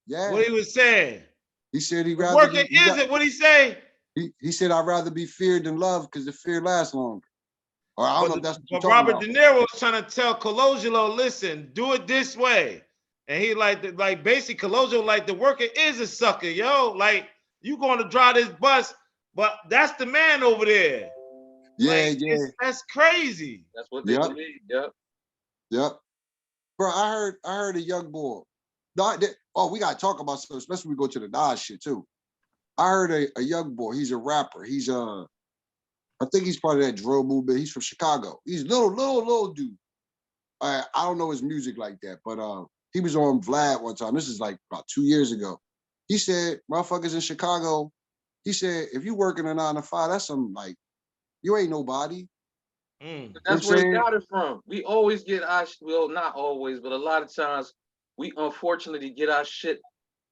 What he was saying. He said he'd rather. Working is it? What he say? He said I'd rather be feared than loved because the fear lasts longer. Or I don't know if that's what but Robert De Niro was trying to tell Colangelo, listen, do it this way. And he like basically Colangelo like the worker is a sucker, yo. Like you going to drive this bus, but that's the man over there. Yeah, that's crazy. That's what they believe. Yep. Bro, I heard a young boy. We gotta talk about stuff, especially when we go to the Nas shit too. I heard a young boy. He's a rapper. He's I think he's part of that drill movement. He's from Chicago. He's little dude. I don't know his music like that, but he was on Vlad one time. This is like about 2 years ago. He said, motherfuckers in Chicago, he said, if you working a 9 to 5, that's some like, you ain't nobody. That's where he got it from. We always get not always, but a lot of times we unfortunately get our shit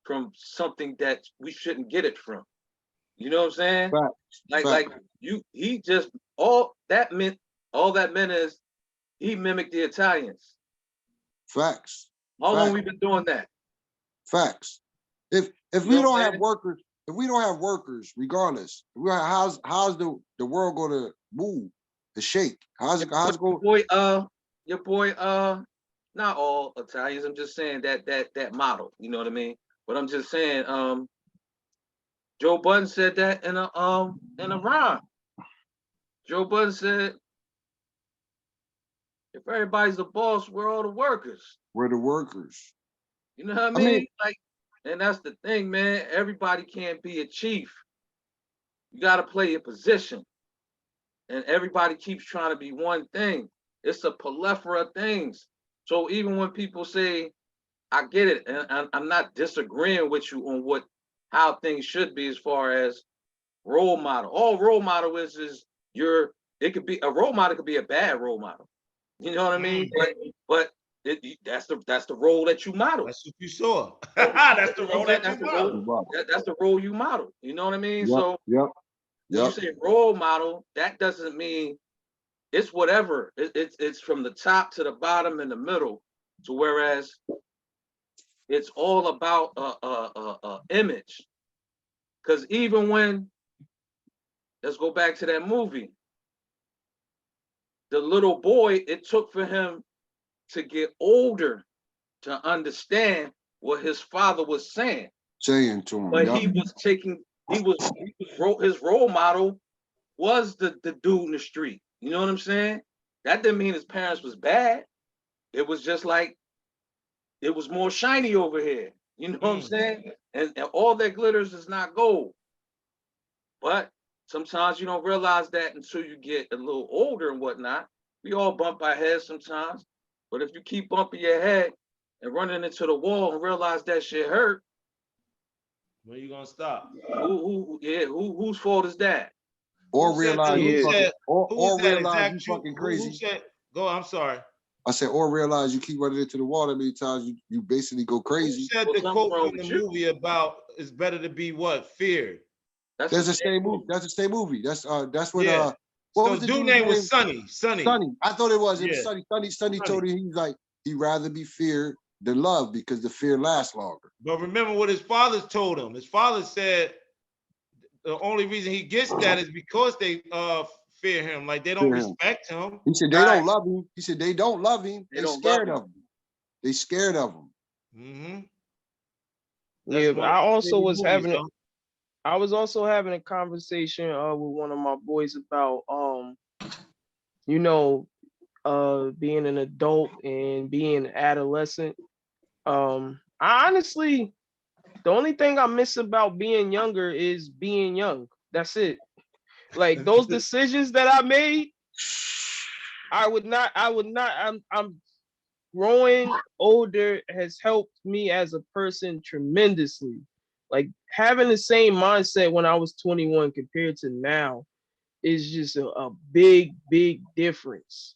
from something that we shouldn't get it from. You know what I'm saying? Right. He just all that meant is he mimicked the Italians. Facts. How long we been doing that? Facts. If we don't have workers, regardless, how's the world gonna move, to shake? How's it going? Your boy, not all Italians. I'm just saying that model. You know what I mean? But I'm just saying, Joe Budden said that in a rhyme. Joe Budden said, if everybody's the boss, we're all the workers. We're the workers. You know what I mean? And that's the thing, man. Everybody can't be a chief. You got to play your position. And everybody keeps trying to be one thing. It's a plethora of things. So even when people say, I get it, and I'm not disagreeing with you on how things should be as far as role model. All role model is it could be a role model, could be a bad role model. You know what I mean? But that's the role that you model. That's what you saw. That's the role that you model. That's the role you model. You know what I mean? Yep, So yep, when you yep. say role model, that doesn't mean it's whatever. It's from the top to the bottom and the middle. So whereas it's all about image. Because even when, let's go back to that movie, the little boy, it took for him to get older to understand what his father was saying. Saying to him, But yep. his role model was the dude in the street. You know what I'm saying? That didn't mean his parents was bad. It was just like, it was more shiny over here. You know what I'm saying? And all that glitters is not gold. But sometimes you don't realize that until you get a little older and whatnot. We all bump our heads sometimes. But if you keep bumping your head and running into the wall and realize that shit hurt, when you gonna stop? Whose fault is that? Or realize you fucking, or realize you Exact fucking crazy. Who said? Go. I'm sorry. I said, or realize you keep running into the wall that many times you basically go crazy. Who said the quote in the movie about it's better to be what? Feared. That's the same movie. That's the same movie. That's what what so was the dude name? Was Sonny. Sonny. I thought it was. It was Sonny. Sonny told him he's like, he'd rather be feared than loved because the fear lasts longer. But remember what his father told him. His father said the only reason he gets that is because they fear him. Like they don't respect him. He said they don't love him. He said they don't love him. They scared of him. They scared of him. Yeah, but I was also having a conversation with one of my boys about being an adult and being adolescent. I honestly, the only thing I miss about being younger is being young. That's it. Like those decisions that I made, I'm growing older has helped me as a person tremendously. Like having the same mindset when I was 21 compared to now is just a big difference.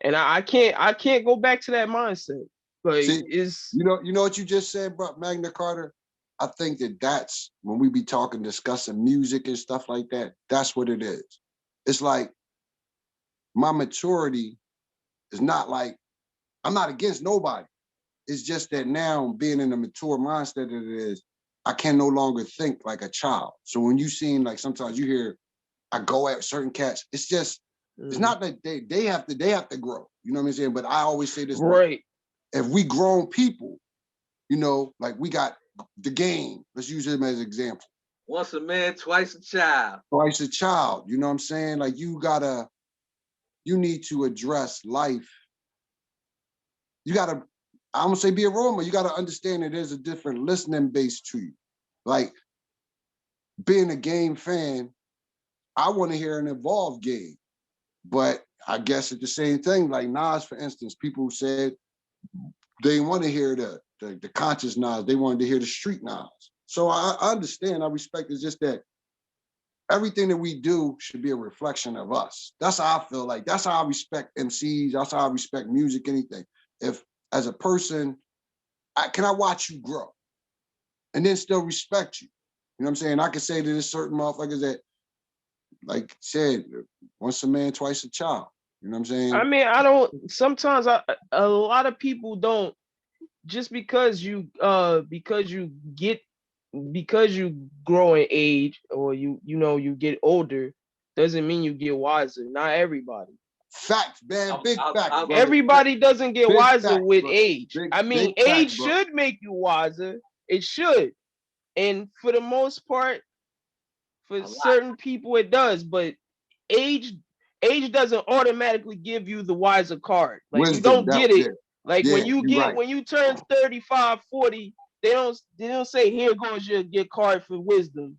And I can't go back to that mindset. Like you know what you just said, bro, Magna Carta. I think that's when we be discussing music and stuff like that. That's what it is. It's like my maturity is not like I'm not against nobody. It's just that now being in a mature mindset that it is, I can no longer think like a child. So when you seen like sometimes you hear I go at certain cats, it's just it's not that they have to grow. You know what I'm saying? But I always say this, right? If we grown people, like we got the game. Let's use him as an example. Once a man, twice a child. Twice a child. You know what I'm saying? Like you need to address life. You gotta, I'm gonna say be a role model. You gotta understand that there's a different listening base to you. Like being a game fan, I want to hear an evolved game. But I guess it's the same thing. Like Nas, for instance, people said they didn't want to hear the conscious Nas. They wanted to hear the street Nas. So I understand, I respect. It's just that everything that we do should be a reflection of us. That's how I feel like. That's how I respect MCs. That's how I respect music, anything. If, as a person, can I watch you grow and then still respect you? You know what I'm saying? I can say to this certain motherfuckers that, like I said, once a man, twice a child. You know what I'm saying? I mean, sometimes a lot of people don't, just because you grow in age or you get older, doesn't mean you get wiser. Not everybody. Facts, man. Big facts. Everybody doesn't get wiser with age. Big, I mean, age should make you wiser. It should. And for the most part, for certain people it does, but age doesn't automatically give you the wiser card. Like wisdom, you don't get it. Like when you turn 35, 40, they don't say here goes your card for wisdom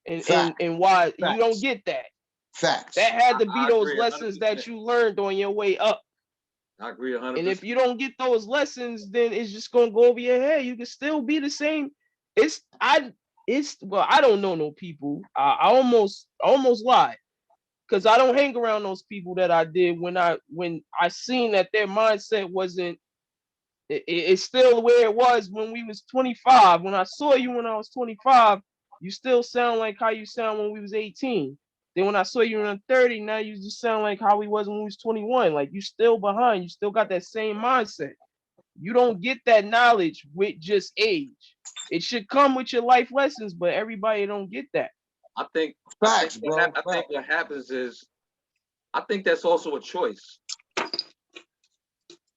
and wise. You don't get that. Facts. That had to be those lessons 100%. That you learned on your way up. I agree 100%. And if you don't get those lessons, then it's just gonna go over your head. You can still be the same. I don't know no people. I almost lied because I don't hang around those people that I did when I seen that their mindset wasn't. It's still where it was when we was 25. When I saw you when I was 25, you still sound like how you sound when we was 18. Then when I saw you when I'm 30, now you just sound like how we was when we was 21. Like you still behind. You still got that same mindset. You don't get that knowledge with just age. It should come with your life lessons, but everybody don't get that. I think Facts, bro. I think what happens is, I think that's also a choice.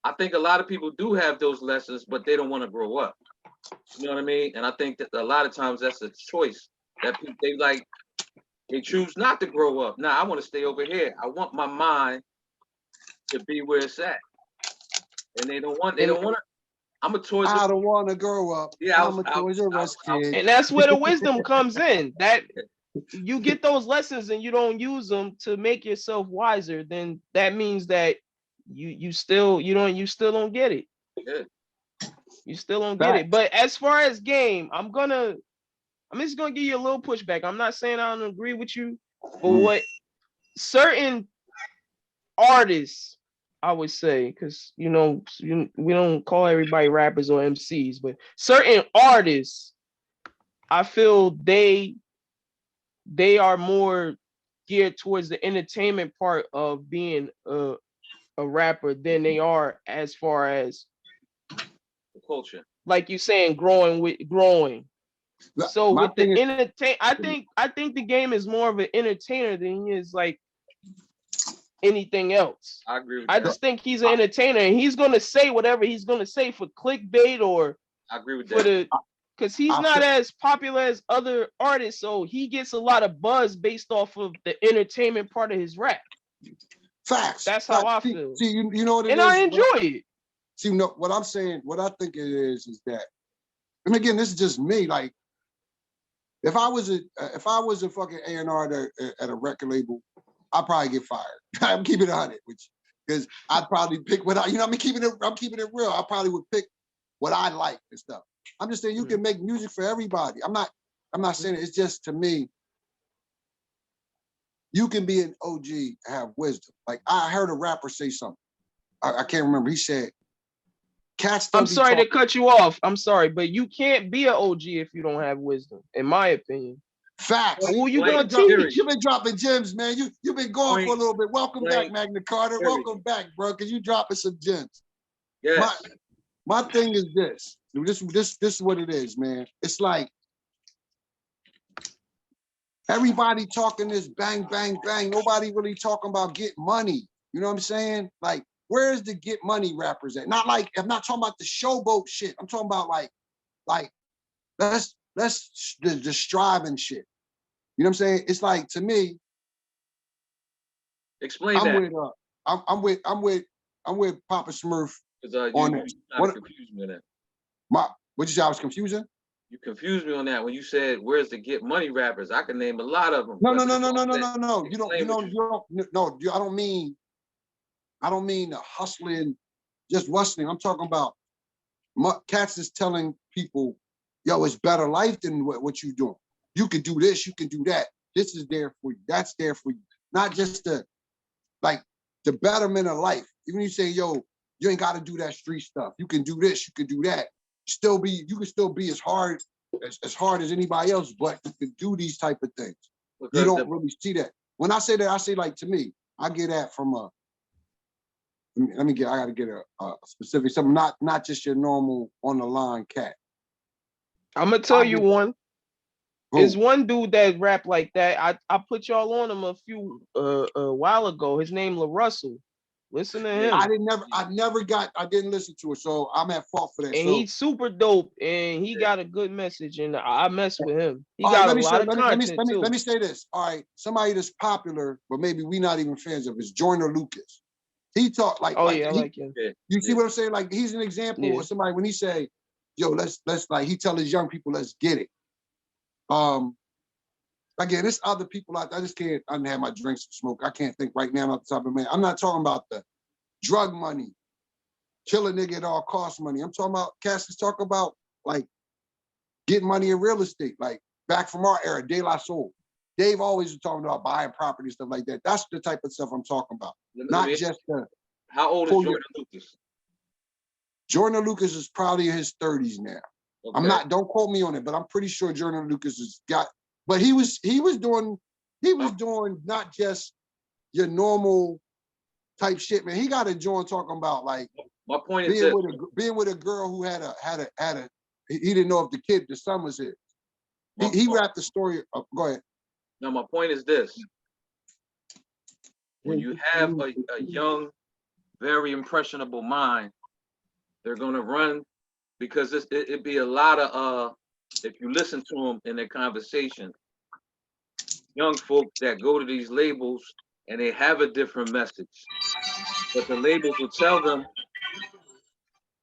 I think a lot of people do have those lessons, but they don't want to grow up. You know what I mean? And I think that a lot of times that's a choice that people, they choose not to grow up. Now I want to stay over here. I want my mind to be where it's at, and they don't want to. I'm a Toys. I don't want to grow up. Yeah, I'm a Toys R Us kid. And that's where the wisdom comes in. That you get those lessons and you don't use them to make yourself wiser, then that means that you still don't get it. Yeah. You still don't get it. But as far as game, I'm just gonna give you a little pushback. I'm not saying I don't agree with you, but what certain artists, I would say, because we don't call everybody rappers or MCs, but certain artists, I feel they are more geared towards the entertainment part of being a rapper than they are as far as The culture. like you saying growing. So My with the thing is- entertain, I think the game is more of an entertainer than he is like anything else. I agree with I that. just think he's an entertainer and he's gonna say whatever he's gonna say for clickbait or I agree with for that. because he's not as popular as other artists, so he gets a lot of buzz based off of the entertainment part of his rap. Facts. That's how I feel. See, you know what it is? And I enjoy it. See, what I'm saying, what I think it is that, and again, this is just me. Like, if I was a fucking A&R at a record label, I'd probably get fired. I'm keeping it 100 with you, because I'd probably pick what I'm keeping it real. I probably would pick what I like and stuff. I'm just saying you can make music for everybody. I'm not saying it. It's just, to me, you can be an OG and have wisdom. Like, I heard a rapper say something. I can't remember. He said, cats don't I'm sorry to cut you off. I'm sorry, but you can't be an OG if you don't have wisdom, in my opinion. Facts. Who you gonna teach? You've been dropping gems, man. You've been going for a little bit. Welcome back, Magna Carta. Period. Welcome back, bro, because you dropping some gems. Yes. My thing is this. This is what it is, man. It's like everybody talking this bang, bang, bang. Nobody really talking about get money. You know what I'm saying? Like, where's the get money rappers at? Not like, I'm not talking about the showboat shit. I'm talking about like let's the striving shit. You know what I'm saying? It's like, to me, Explain I'm that. I'm with Papa Smurf on that. Confused me on that. What you say? I was confusing? You confused me on that when you said, "Where's the get money rappers?" I can name a lot of them. No. but You don't. I don't mean the hustling, just hustling. I'm talking about cats is telling people, yo, it's better life than what you doing. You can do this, you can do that. This is there for you. That's there for you. Not just the betterment of life. Even you say, yo, you ain't got to do that street stuff. You can do this, you can do that. You can still be as hard as anybody else, but you can do these type of things. Because you don't really see that. When I say that, I say, like, to me, I get that from I gotta get a specific something, not just your normal on the line cat. I'm gonna tell you one. Who? There's one dude that rap like that. I put y'all on him a while ago. His name LaRussell. Listen to him. I didn't listen to it, so I'm at fault for that. And he's super dope, and he got a good message, and I mess with him. He got a lot of content too. Let me say this. All right, somebody that's popular, but maybe we not even fans of, is Joyner Lucas. He talked like, I like him. You see what I'm saying? Like, he's an example of somebody when he say, yo, let's like, he tell his young people, let's get it. Again, there's other people out there. I just can't. I didn't have my drinks and smoke. I can't think right now off the top of my head. I'm not talking about the drug money, kill a nigga at all cost money. I'm talking about cats talk about like getting money in real estate. Like, back from our era, De La Soul. Dave always was talking about buying property, stuff like that. That's the type of stuff I'm talking about. Not just the. How old is Jordan Lucas? Jordan Lucas is probably in his 30s now. Okay. I'm not, don't quote me on it, but I'm pretty sure Jordan Lucas has got, but he was doing not just your normal type shit, man. He got a joint talking about like my point is being with a girl who had a he didn't know if the son was his. He wrapped the story up. Go ahead. No, my point is this. When you have a young, very impressionable mind, they're gonna run because it'd be a lot of if you listen to them in their conversation, young folk that go to these labels and they have a different message, but the labels will tell them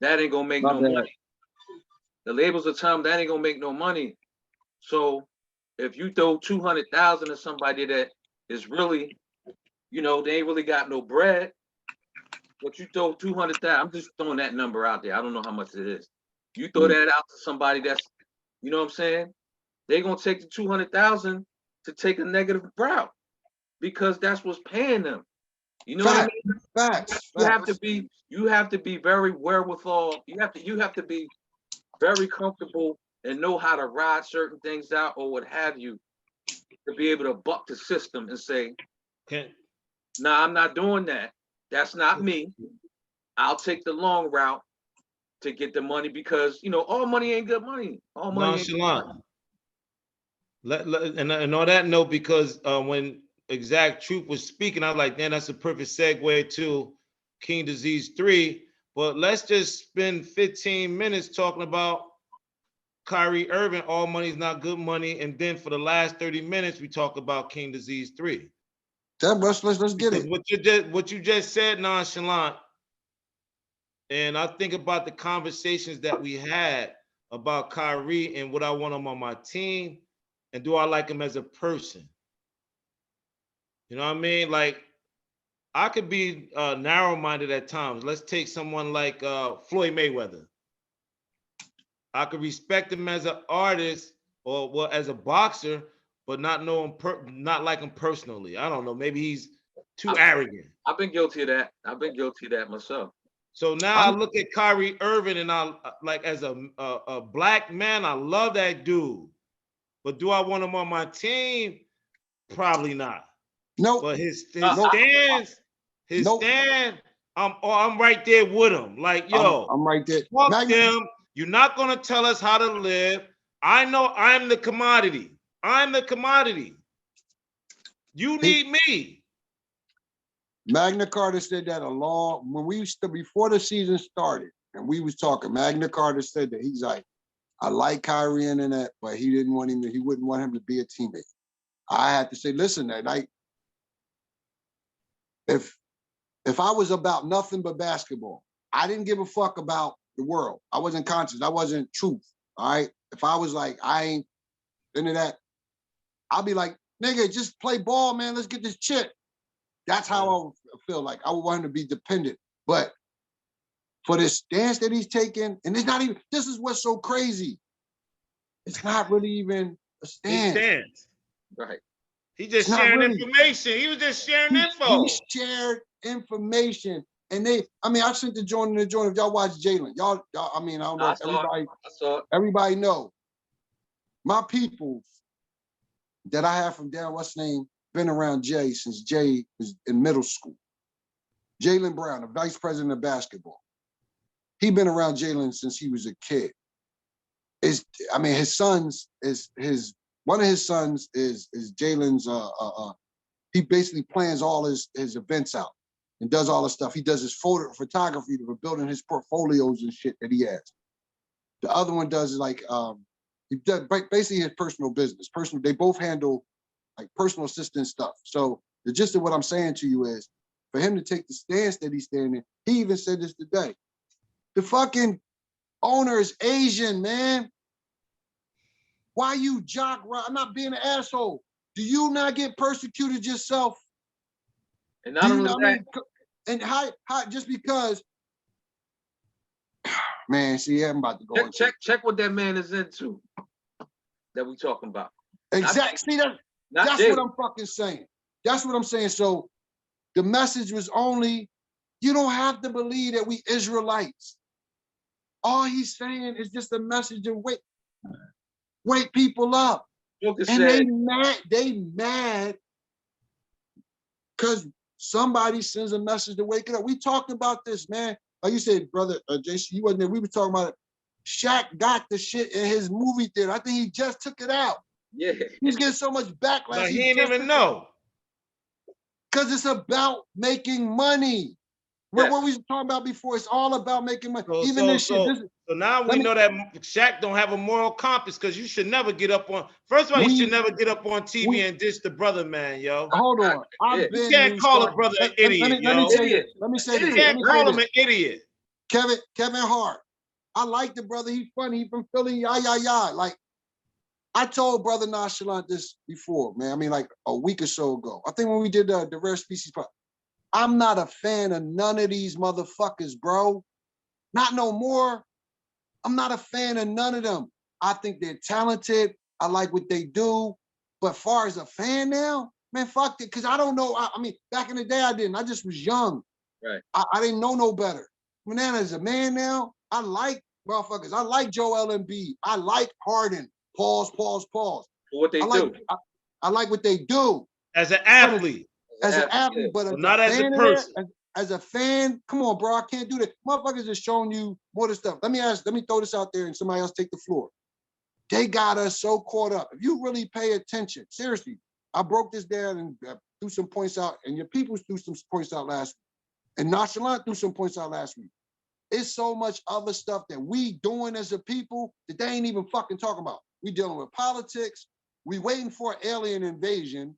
that ain't gonna make no money. The labels will tell them that ain't gonna make no money. So if you throw 200,000 at somebody that is really, they ain't really got no bread, but you throw 200,000, I'm just throwing that number out there. I don't know how much it is. You throw that out to somebody that's, you know what I'm saying? They're gonna take the 200,000 to take a negative route because that's what's paying them. You know what I mean? Facts. You have to be very wherewithal. You have to be very comfortable and know how to ride certain things out or what have you to be able to buck the system and say, nah, I'm not doing that. That's not me. I'll take the long route to get the money because, all money ain't good money. All money ain't good money. And on that note, because when Exact Truth was speaking, I was like, man, that's a perfect segue to King Disease 3. But let's just spend 15 minutes talking about Kyrie Irving, all money is not good money. And then for the last 30 minutes, we talk about King Disease 3. Let's get it. What you just said, nonchalant. And I think about the conversations that we had about Kyrie and what I want him on my team. And do I like him as a person? You know what I mean? Like, I could be narrow-minded at times. Let's take someone like Floyd Mayweather. I could respect him as an artist or as a boxer, but not not like him personally. I don't know. Maybe he's too arrogant. I've been guilty of that. I've been guilty of that myself. So now I look at Kyrie Irving and I like as a black man, I love that dude. But do I want him on my team? Probably not. Nope. But his stand, I'm right there with him. Like, yo, I'm right there. Fuck them. You're not gonna tell us how to live. I know I'm the commodity. I'm the commodity. You need me. Magna Carta said that before the season started, and we was talking. Magna Carta said that he's like, I like Kyrie and that, but he wouldn't want him to be a teammate. I had to say, listen, that like, if I was about nothing but basketball, I didn't give a fuck about the world. I wasn't conscious. I wasn't truth. All right. If I was like, I ain't into that, I'll be like, nigga, just play ball, man. Let's get this chip. That's how I would feel like. I would want him to be dependent. But for this stance that he's taking, and it's not even, this is what's so crazy. It's not really even a stance. Right. He just sharing information. He was just sharing info. He shared information. And I sent the joint in the joint. If y'all watch Jalen, y'all, I don't know if everybody know. My people that I have from down what's name been around Jay since Jay was in middle school. Jalen Brown, the vice president of basketball. He been around Jalen since he was a kid. One of his sons is Jalen's he basically plans all his events out and does all the stuff. He does his photography for building his portfolios and shit that he has. The other one does like he does basically his personal business. They both handle like personal assistant stuff. So the gist of what I'm saying to you is, for him to take the stance that he's standing, he even said this today. The fucking owner is Asian, man. Why you jock? I'm not being an asshole. Do you not get persecuted yourself? And not only that, and how just because, man, see, I'm about to go. Check what that man is into. that we talking about. Exactly. See, that's what I'm fucking saying. That's what I'm saying. So the message was only, you don't have to believe that we Israelites. All he's saying is just a message of wake people up. Joker And said, they mad because somebody sends a message to wake it up. We talked about this, man. Like you said, brother, Jason, you wasn't there. We were talking about it. Shaq got the shit in his movie theater. I think he just took it out. yeah. He's getting so much backlash. But he didn't even know. Because it's about making money. Yes. What we were talking about before, it's all about making money. So, Even this shit. So now we know that Shaq don't have a moral compass because you should never get up on. First of all, you should never get up on TV and diss the brother, man, yo. Hold on, You can't call a brother an idiot, yo. Let me say this. You can't call him an idiot. Kevin Hart. I like the brother. He's funny. He's from Philly. Yeah. Like I told Brother Nonchalant this before, man. I mean, like a week or so ago. I think when we did the Rare Species podcast. I'm not a fan of none of these motherfuckers, bro. Not no more. I'm not a fan of none of them. I think they're talented. I like what they do. But far as a fan now, man, fuck it. Because I don't know. I mean, back in the day, I didn't. I just was young. Right. I didn't know no better. When as a man now, I like motherfuckers. I like Joel Embiid. I like Harden. Pause. For what they do. I like what they do. As an athlete. As an athlete, but not as a person. As a fan, come on, bro. I can't do that. Motherfuckers just showing you more of the stuff. Let me throw this out there and somebody else take the floor. They got us so caught up. If you really pay attention, seriously, I broke this down and threw some points out, and your people threw some points out last week. And Nonchalant threw some points out last week. It's so much other stuff that we doing as a people that they ain't even fucking talking about. We dealing with politics. We waiting for alien invasion.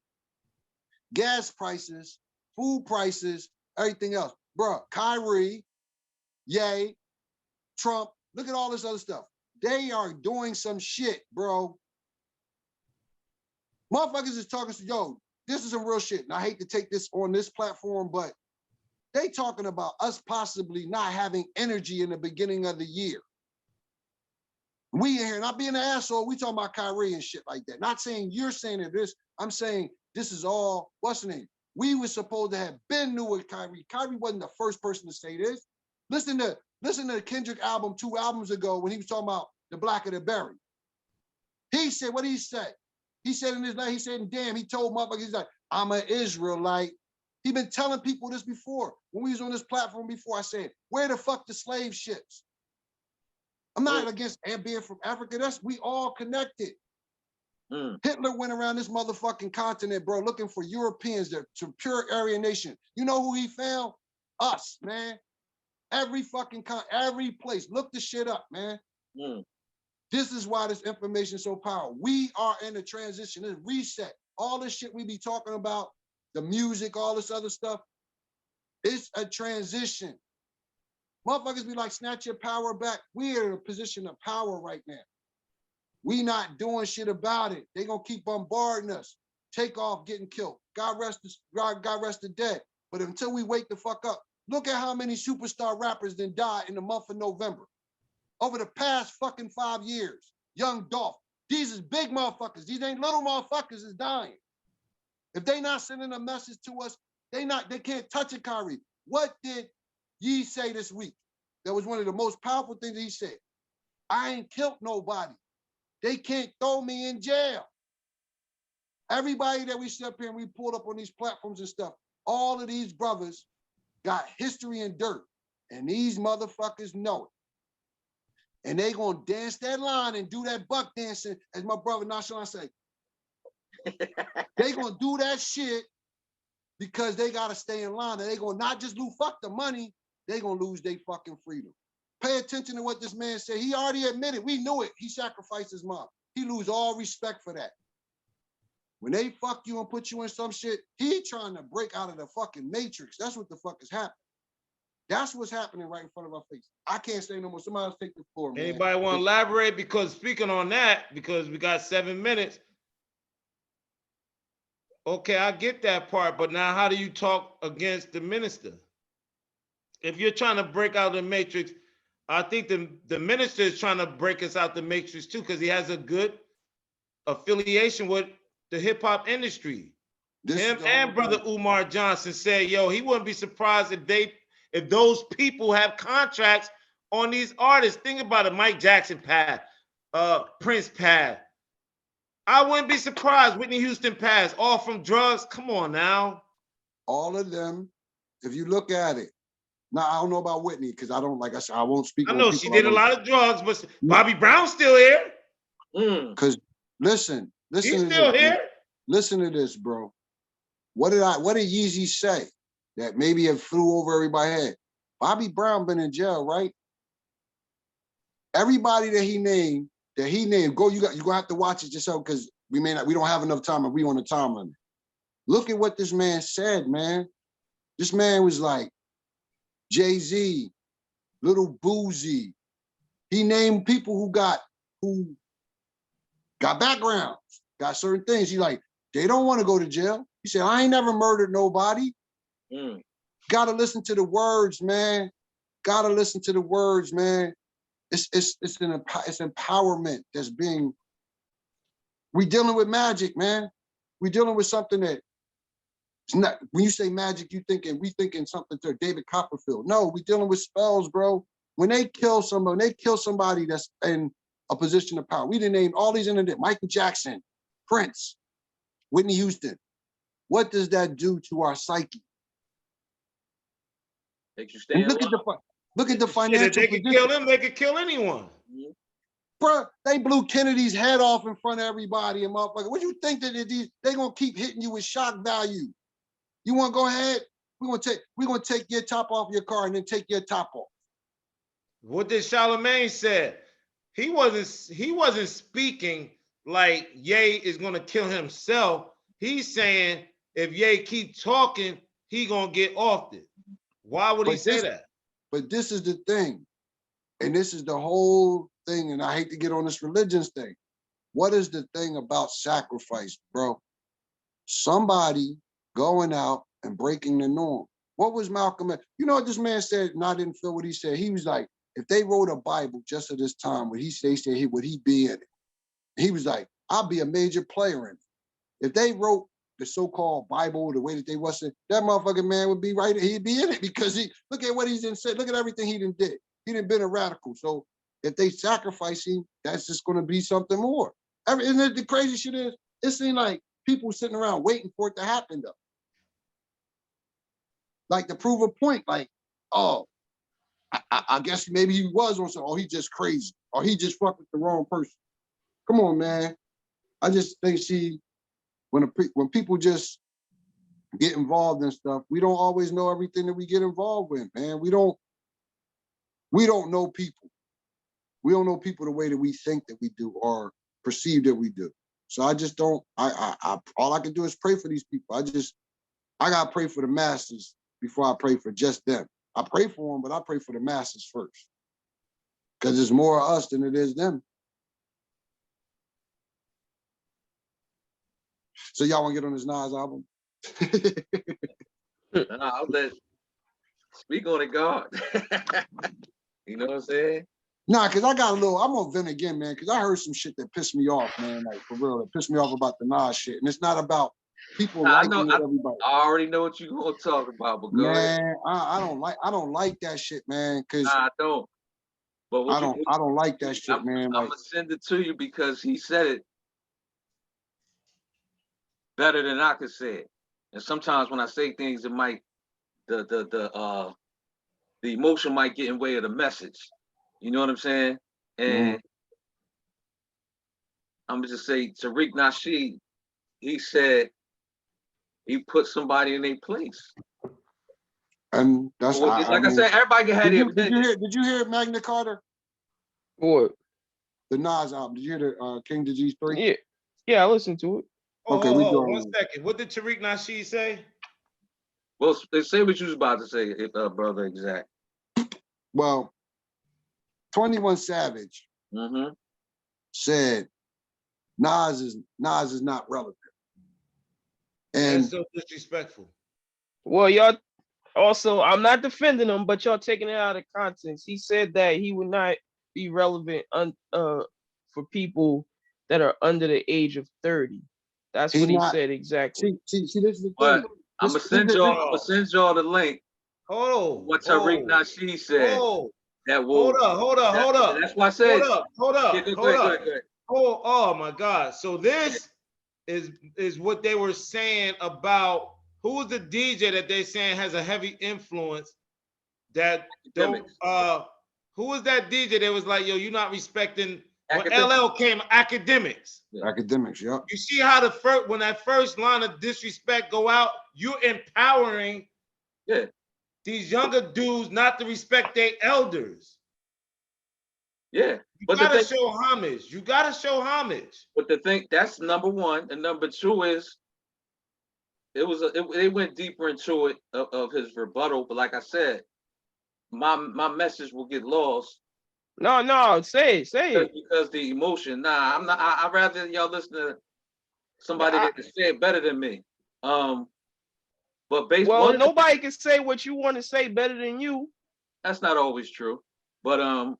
Gas prices, food prices, everything else. Bro, Kyrie, Ye, Trump, look at all this other stuff. They are doing some shit, bro. Motherfuckers is talking to, yo, this is some real shit. And I hate to take this on this platform, but they talking about us possibly not having energy in the beginning of the year. We in here, not being an asshole, we talking about Kyrie and shit like that. Not saying you're saying it is. I'm saying this is all, what's the name? We were supposed to have been new with Kyrie. Kyrie wasn't the first person to say this. Listen to the Kendrick album 2 albums ago when he was talking about the Black of the Berry. He said, what did he say? He said in his life, he said, damn, he told motherfuckers, he's like, I'm an Israelite. He been telling people this before. When we was on this platform before, I said, where the fuck the slave ships? I'm not against being from Africa. We all connected. Hitler went around this motherfucking continent, bro, looking for Europeans, to pure Aryan nation. You know who he found? Us, man. Every fucking every place. Look the shit up, man. This is why this information is so powerful. We are in a transition, this reset. All this shit we be talking about, the music, all this other stuff, it's a transition. Motherfuckers be like, snatch your power back. We're in a position of power right now. We not doing shit about it. They gonna keep bombarding us. Take off, getting killed. God rest the dead. But until we wake the fuck up, look at how many superstar rappers then died in the month of November. Over the past fucking 5 years. Young Dolph. These is big motherfuckers. These ain't little motherfuckers is dying. If they not sending a message to us, they can't touch it, Kyrie. What did Ye say this week? That was one of the most powerful things he said. I ain't killed nobody. They can't throw me in jail. Everybody that we sit up here and we pulled up on these platforms and stuff, all of these brothers got history and dirt. And these motherfuckers know it. And they gonna dance that line and do that buck dancing, as my brother Nonchalant say. They gonna do that shit because they gotta stay in line. And they gonna not just lose fuck the money, they gonna lose their fucking freedom. Pay attention to what this man said. He already admitted, we knew it. He sacrificed his mom. He lose all respect for that. When they fuck you and put you in some shit, he trying to break out of the fucking matrix. That's what the fuck is happening. That's what's happening right in front of our face. I can't say no more. Somebody else take the floor, man. Anybody want to elaborate? Because speaking on that, because we got 7 minutes. Okay, I get that part, but now how do you talk against the minister? If you're trying to break out the matrix, I think the minister is trying to break us out the matrix too, because he has a good affiliation with the hip hop industry. This Him is the and whole brother thing. Umar Johnson said, yo, he wouldn't be surprised if those people have contracts on these artists. Think about it, Mike Jackson passed, Prince passed. I wouldn't be surprised Whitney Houston passed, all from drugs. Come on now. All of them, if you look at it. Now, I don't know about Whitney because I don't, like I said, I won't speak I on know people she I did a don't- lot of drugs, but Bobby Brown's still here. Because listen He's to still this. here. Listen to this, bro. What did Yeezy say that maybe it flew over everybody's head? Bobby Brown been in jail, right? Everybody that he named, go, you're gonna have to watch it yourself because we don't have enough time and we on the time limit. Look at what this man said, man. This man was like, Jay-Z, Little Boozy. He named people who got backgrounds, got certain things. He like, they don't want to go to jail. He said, I ain't never murdered nobody. Gotta listen to the words, man. Gotta listen to the words, man. It's empowerment that's being. We dealing with magic, man. We dealing with something that. It's not. When you say magic, we thinking something to David Copperfield. No, we dealing with spells, bro. When they kill somebody that's in a position of power. We didn't name all these internet. Michael Jackson, Prince, Whitney Houston. What does that do to our psyche? Makes you stand Look at the financial They could position. kill him. They could kill anyone. Bro, they blew Kennedy's head off in front of everybody and motherfucker. What you think that they gonna keep hitting you with shock value? You wanna go ahead? We're gonna take your top off your car and then take your top off. What did Charlemagne said? He wasn't speaking like Ye is gonna kill himself. He's saying if Ye keep talking, he gonna get off it. Why would he say that? But this is the thing, and this is the whole thing, and I hate to get on this religions thing. What is the thing about sacrifice, bro? Somebody going out and breaking the norm. What was Malcolm? You know what this man said, and I didn't feel what he said. He was like, if they wrote a Bible just at this time, would he be in it? He was like, I'll be a major player in it. If they wrote the so-called Bible the way that they wasn't, that motherfucking man would be right. He'd be in it because look at what he's done said. Look at everything he done did. He done been a radical. So if they sacrifice him, that's just going to be something more. Isn't it the crazy shit is? It seems like people sitting around waiting for it to happen though. Like to prove a point, like, oh, I guess maybe he was on something. Oh, he just crazy. Or he just fucked with the wrong person. Come on, man. I just think when people just get involved in stuff, we don't always know everything that we get involved with, man. We don't know people. We don't know people the way that we think that we do or perceive that we do. So I just don't, all I can do is pray for these people. I gotta pray for the masses before I pray for just them. I pray for them, but I pray for the masses first. Because there's more of us than it is them. So y'all want to get on this Nas album? I'll let speak on it, God. You know what I'm saying? Nah, because I'm gonna vent again, man, because I heard some shit that pissed me off, man, like for real, that pissed me off about the Nas shit. And it's not about people liking everybody. I already know what you're gonna talk about, but go ahead. Man, I don't like that shit, man, because I don't. But I don't like that shit, man. I'm gonna send it to you because he said it better than I could say it. And sometimes when I say things, it might the emotion might get in way of the message. You know what I'm saying? And I'm gonna just say Tariq Nasheed, he said he put somebody in their place. And that's like I said, everybody can have their opinion. Did you hear Magna Carta? What? The Nas album. Did you hear the King Disease 3? Yeah, I listened to it. Okay, we doing 1 second. What did Tariq Nasheed say? Well, say what you was about to say, brother. Exact. Well, 21 Savage said Nas is not relevant. And that's so disrespectful. Well, y'all also, I'm not defending him, but y'all taking it out of context. He said that he would not be relevant for people that are under the age of 30. That's He what he not- said exactly. See, this is the But thing. I'm gonna This- send this- y'all. I'm gonna send y'all the link. Hold What Tariq Nasheed said. That will. Hold up. That's why I said. Hold up. Yeah, go ahead. Oh my God. So this is what they were saying about who's the DJ that they saying has a heavy influence that don't Academics. who was that DJ that was like, yo, you're not respecting when Academics. LL came, academics. Academics, yeah. You see how the first when that first line of disrespect go out, you're empowering these younger dudes not to respect their elders. Yeah. You gotta show homage. You gotta show homage. But the thing, that's number one, and number two is they went deeper into it of his rebuttal. But like I said, my message will get lost. No, say it. Because the emotion. Nah, I'm not. I'd rather y'all listen to somebody that can say it better than me. But nobody can say what you want to say better than you. That's not always true. But I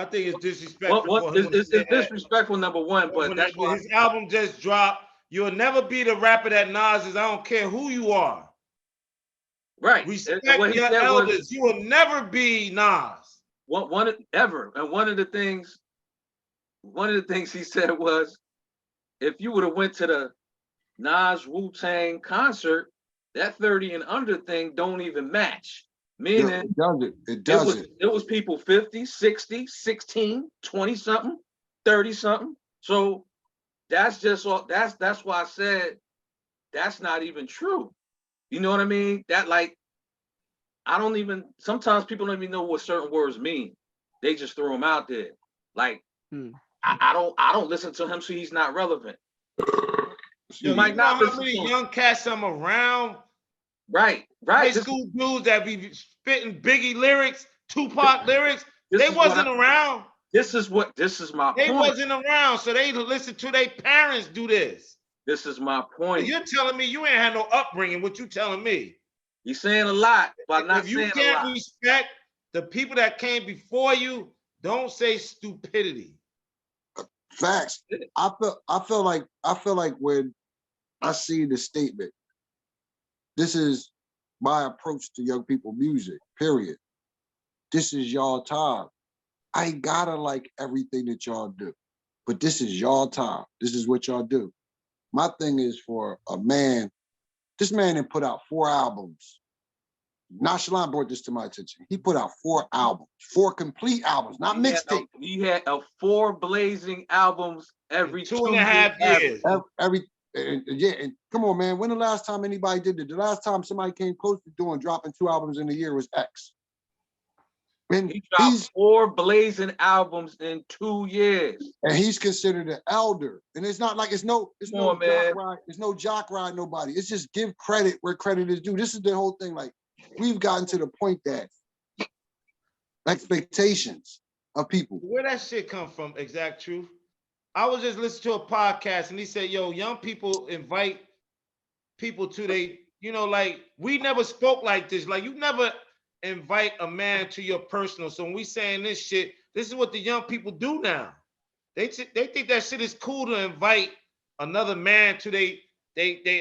think it's disrespectful. It's disrespectful, number one. But that's why his album just dropped. You'll never be the rapper that Nas is. I don't care who you are. Right. Respect your elders. You will never be Nas. One of the things he said was, if you would have went to the Nas Wu-Tang concert, that 30 and under thing don't even match. Meaning it doesn't. It was people 50, 60, 16, 20 something, 30 something. So that's just all. That's why I said that's not even true. You know what I mean? That sometimes people don't even know what certain words mean. They just throw them out there. Like I don't listen to him, so he's not relevant. You might not know how many young cats I'm around. Right. High school dudes that be spitting Biggie lyrics, Tupac lyrics. They wasn't around. This is my point. They wasn't around, so they listen to their parents do this. This is my point. And you're telling me you ain't had no upbringing. What you telling me? You're saying a lot, but not saying a lot. If you can't respect the people that came before you, don't say stupidity. Facts. I feel like when I see the statement, this is my approach to young people music, period. This is y'all time. I ain't gotta like everything that y'all do, but this is y'all time. This is what y'all do. My thing is for a man, this man had put out 4 albums. Nonchalant brought this to my attention. He put out 4 albums, 4 complete albums, not mixtape. He had 4 blazing albums every 2.5 years. And come on, man. When the last time anybody did it? The last time somebody came close to dropping 2 albums in a year was X. And he dropped 4 blazing albums in 2 years. And he's considered an elder. And it's not like it's no jock ride nobody. It's just give credit where credit is due. This is the whole thing. Like, we've gotten to the point that expectations of people. Where that shit come from, Exact Truth? I was just listening to a podcast and he said, yo, young people invite people to like, we never spoke like this. Like, you never invite a man to your personal. So when we saying this shit, this is what the young people do now. They think that shit is cool to invite another man to they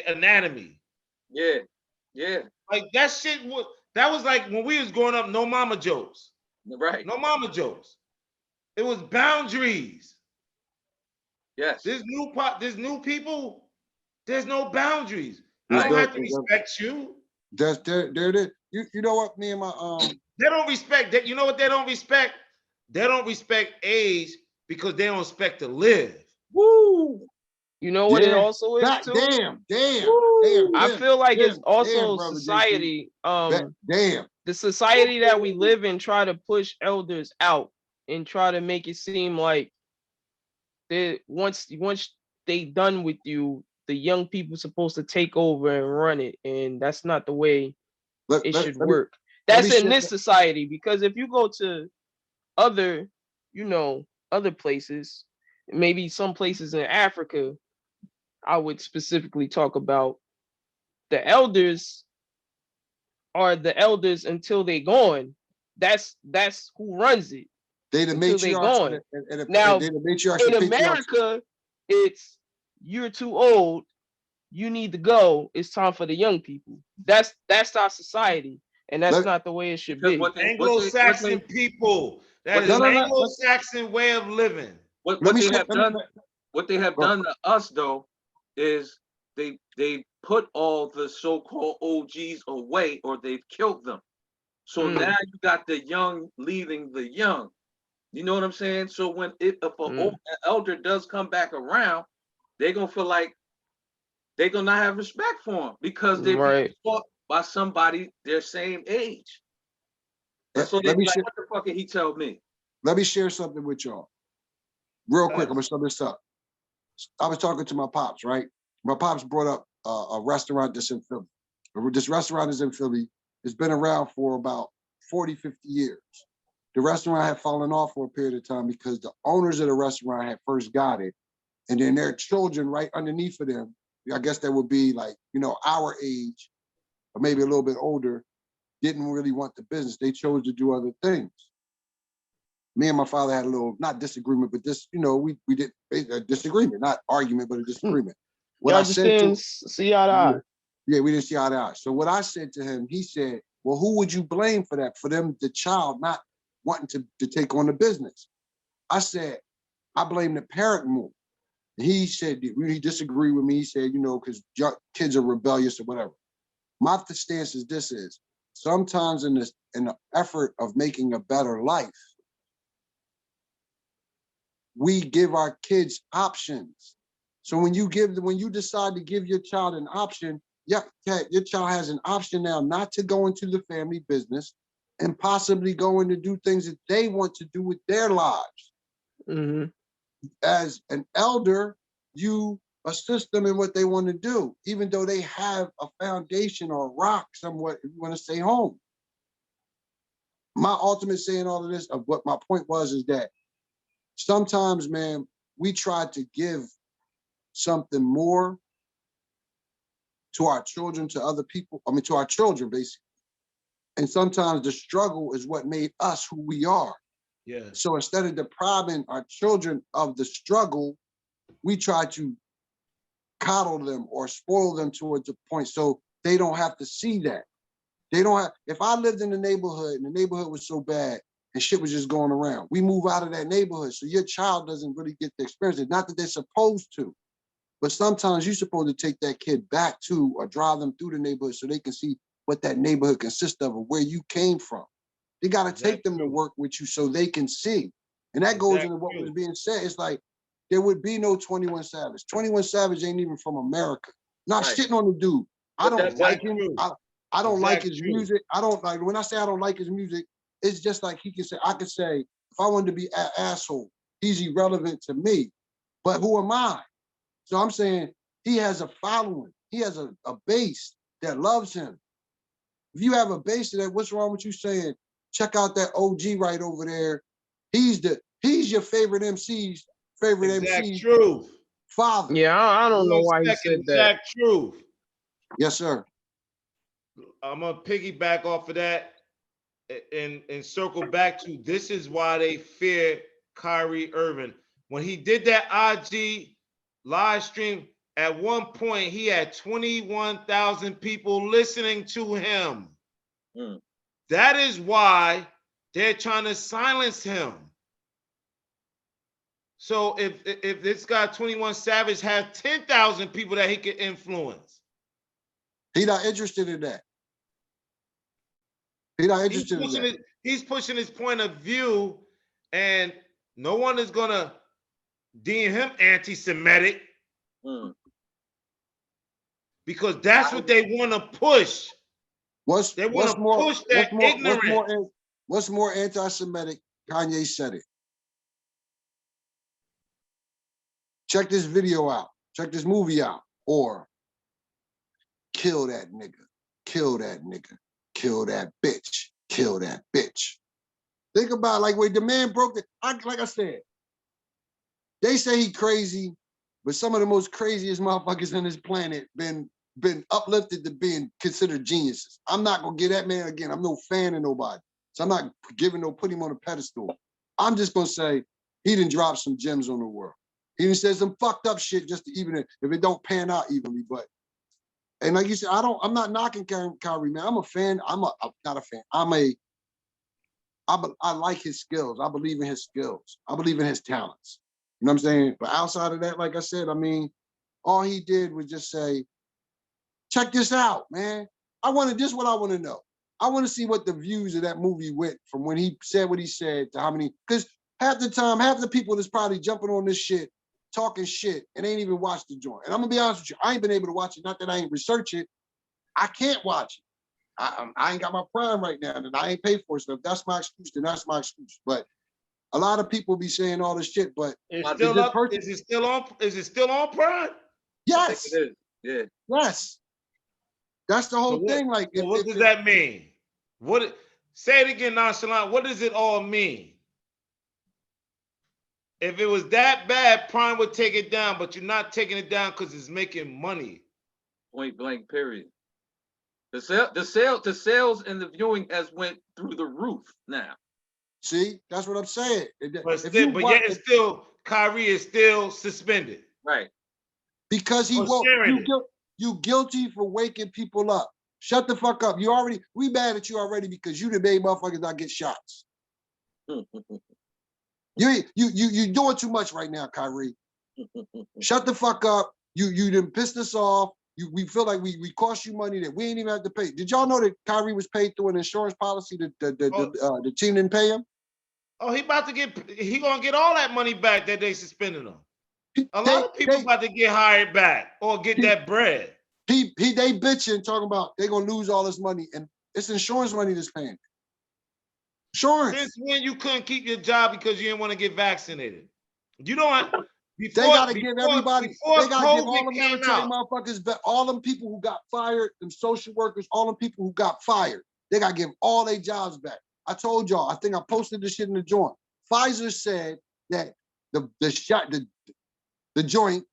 anatomy. Yeah. Like that shit that was like when we was growing up, no mama jokes. Right. No mama jokes. It was boundaries. Yes. This new people, there's no boundaries. I don't have to respect you. There it is. You know what? Me and my They don't respect that. You know what they don't respect? They don't respect age because they don't expect to live. Woo! You know what it also is too? Damn. I feel like it's also society. The society that we live in try to push elders out and try to make it seem like once they done with you, the young people supposed to take over and run it, and that's not the way it should work. That's in this society, because if you go to other places, maybe some places in Africa, I would specifically talk about the elders are the elders until they gone. That's who runs it. They the until they matriarchs gone. and Now, they the matriarchs in and patriarchs. America, it's you're too old, you need to go. It's time for the young people. That's our society, and that's Let, not the way it should Because be. Anglo-Saxon people. That what is they, no, an no, no, Anglo-Saxon way of living. let what me they say, have done, what they have bro, done to us though, is they put all the so-called OGs away, or they've killed them. So Mm. now you got the young leading the young. You know what I'm saying? So when if an elder does come back around, they're gonna feel like they're gonna not have respect for him because they're being Right. taught by somebody their same age. And so they let be me like, share, what the fuck did he tell me? let me share something with y'all real quick. I'm Yes. gonna sum this up. I was talking to my pops, right? My pops brought up a restaurant that's in Philly. This restaurant is in Philly. It's been around for about 40, 50 years. The restaurant had fallen off for a period of time because the owners of the restaurant had first got it. And then their children right underneath of them, I guess that would be like, our age or maybe a little bit older, didn't really want the business. They chose to do other things. Me and my father had a little, not disagreement, but this, we did a disagreement, not argument, but a disagreement. What Y'all I just said didn't to, see eye to eye. yeah, we didn't see eye to eye. So what I said to him, he said, well, who would you blame for that? For them, the child not wanting to take on the business. I said, I blame the parent more. He said, he disagreed with me. He said, because kids are rebellious or whatever. My stance is this is, sometimes in the effort of making a better life, we give our kids options. So when you decide to give your child an option, your child has an option now not to go into the family business and possibly going to do things that they want to do with their lives. Mm-hmm. As an elder, you assist them in what they want to do, even though they have a foundation or a rock somewhat, if you want to stay home. My ultimate saying all of this, of what my point was, is that sometimes, man, we try to give something more to our children, to other people, to our children, basically. And sometimes the struggle is what made us who we are. Yeah. So instead of depriving our children of the struggle, we try to coddle them or spoil them towards a point so they don't have to see that. They don't have, if I lived in the neighborhood and the neighborhood was so bad and shit was just going around, we move out of that neighborhood. So your child doesn't really get the experience. It's not that they're supposed to, but sometimes you're supposed to take that kid back to or drive them through the neighborhood so they can see what that neighborhood consists of or where you came from. You got to take them to work with you so they can see. And that goes into what was being said. It's like, there would be no 21 Savage. 21 Savage ain't even from America. Not Right. shitting on the dude. I But don't like him. true. I don't like his True. music. I don't like, when I say I don't like his music, it's just like he can say, I could say, if I wanted to be an asshole, he's irrelevant to me. But who am I? So I'm saying he has a following. He has a base that loves him. If you have a base of that, what's wrong with you saying, check out that OG right over there. He's your favorite MC's favorite Exact MC truth. father. Yeah, I don't know 1 why he second, said that. exact truth. Yes, sir. I'm gonna piggyback off of that and circle back to, this is why they fear Kyrie Irving. When he did that IG live stream, at one point he had 21,000 people listening to him. Mm. That is why they're trying to silence him. So if this guy 21 Savage has 10,000 people that he could influence, He's not interested in that. He's not interested in that. he's pushing his point of view, and no one is gonna deem him anti-Semitic because that's what they want to push. They want to push that ignorance. What's more anti-Semitic? Kanye said it. Check this video out. Check this movie out. Or kill that nigga. Kill that nigga. Kill that bitch. Kill that bitch. Think about like where the man broke it. Like I said, they say he crazy, but some of the most craziest motherfuckers on this planet been uplifted to being considered geniuses. I'm not gonna give that man again. I'm no fan of nobody. So I'm not putting him on a pedestal. I'm just gonna say he didn't drop some gems on the world. He didn't say some fucked up shit just to even if it don't pan out evenly. But and like you said, I'm not knocking Kyrie, man. I'm a fan. I'm not a fan. I like his skills. I believe in his skills. I believe in his talents. You know what I'm saying? But outside of that, like I said, I mean, all he did was just say, check this out, man. This is what I want to know. I want to see what the views of that movie went from when he said what he said to how many, because half the time, half the people that's probably jumping on this shit, talking shit, and ain't even watched the joint. And I'm gonna be honest with you, I ain't been able to watch it. Not that I ain't research it. I can't watch it. I ain't got my Prime right now, and I ain't paid for it. So if that's my excuse, then that's my excuse. But a lot of people be saying all this shit, but it's still up. Is it still on? Is it still on Prime? Yes. It is. Yeah. Yes. That's the whole thing. Like, so what does that mean? Say it again, nonchalant. What does it all mean? If it was that bad, Prime would take it down, but you're not taking it down because it's making money. Point blank. Period. The sales and the viewing has went through the roof now. See, that's what I'm saying. But yet it's still Kyrie is still suspended. Right. Because he woke you guilty for waking people up. Shut the fuck up. We mad at you already because you done made motherfuckers not get shots. You doing too much right now, Kyrie. Shut the fuck up. You done pissed us off. We feel like we cost you money that we ain't even have to pay. Did y'all know that Kyrie was paid through an insurance policy that the team didn't pay him? Oh, he gonna get all that money back that they suspended him. A lot of people about to get hired back or get that bread. They bitching, talking about they gonna lose all this money, and it's insurance money that's paying. Insurance. Since when you couldn't keep your job because you didn't want to get vaccinated? You don't. They gotta give everybody. They gotta give all the military motherfuckers, all them people who got fired, them social workers, all them people who got fired. They gotta give all their jobs back. I told y'all. I think I posted this shit in the joint. Pfizer said that the joint,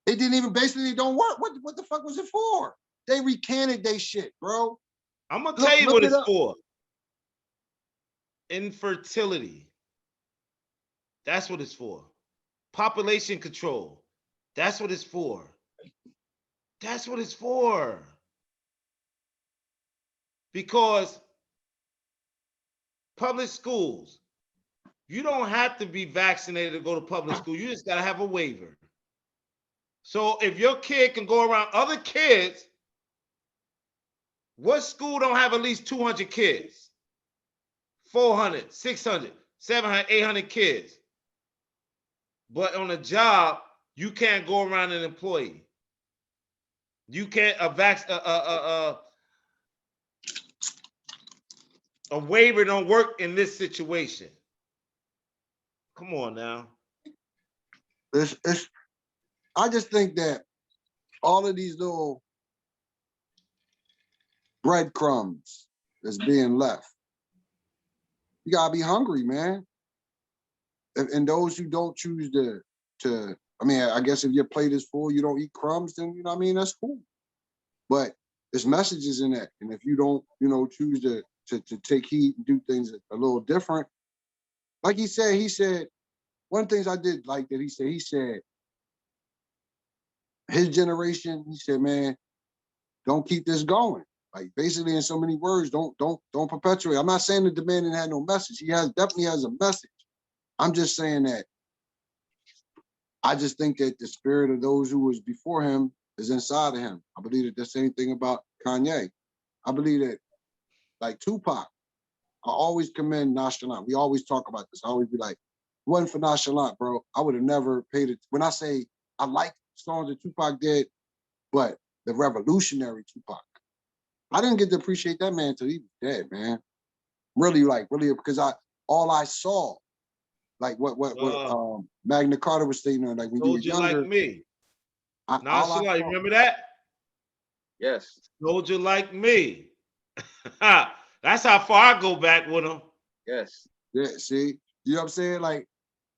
it didn't even basically don't work. What the fuck was it for? They recanted they shit, bro. I'm gonna tell you what it's for. Infertility. That's what it's for. Population control. That's what it's for. That's what it's for. Because public schools, you don't have to be vaccinated to go to public school. You just got to have a waiver. So if your kid can go around other kids, what school don't have at least 200 kids? 400, 600, 700, 800 kids. But on a job, you can't go around an employee. You can't a waiver don't work in this situation. Come on now. I just think that all of these little breadcrumbs that's being left, you gotta be hungry, man. And those who don't choose to, I mean, I guess if your plate is full, you don't eat crumbs, then you know what I mean, that's cool. But there's messages in that, and if you don't, choose to take heed and do things a little different, like he said, one of the things I did like that he said, his generation, he said, man, don't keep this going. Like basically in so many words, don't perpetuate. I'm not saying that the man didn't have no message. He definitely has a message. I'm just saying that I just think that the spirit of those who was before him is inside of him. I believe that the same thing about Kanye. I believe that, like Tupac, I always commend Nonchalant. We always talk about this. I always be like, if it wasn't for Nonchalant, bro, I would have never paid it. When I say I like songs that Tupac did, but the revolutionary Tupac, I didn't get to appreciate that man until he was dead, man. Really, because all I saw, like what Magna Carta was stating, like when you were younger. Like me. Nonchalant, you remember that? Yes. Soldier like me. That's how far I go back with him. Yes. Yeah, see? You know what I'm saying? Like,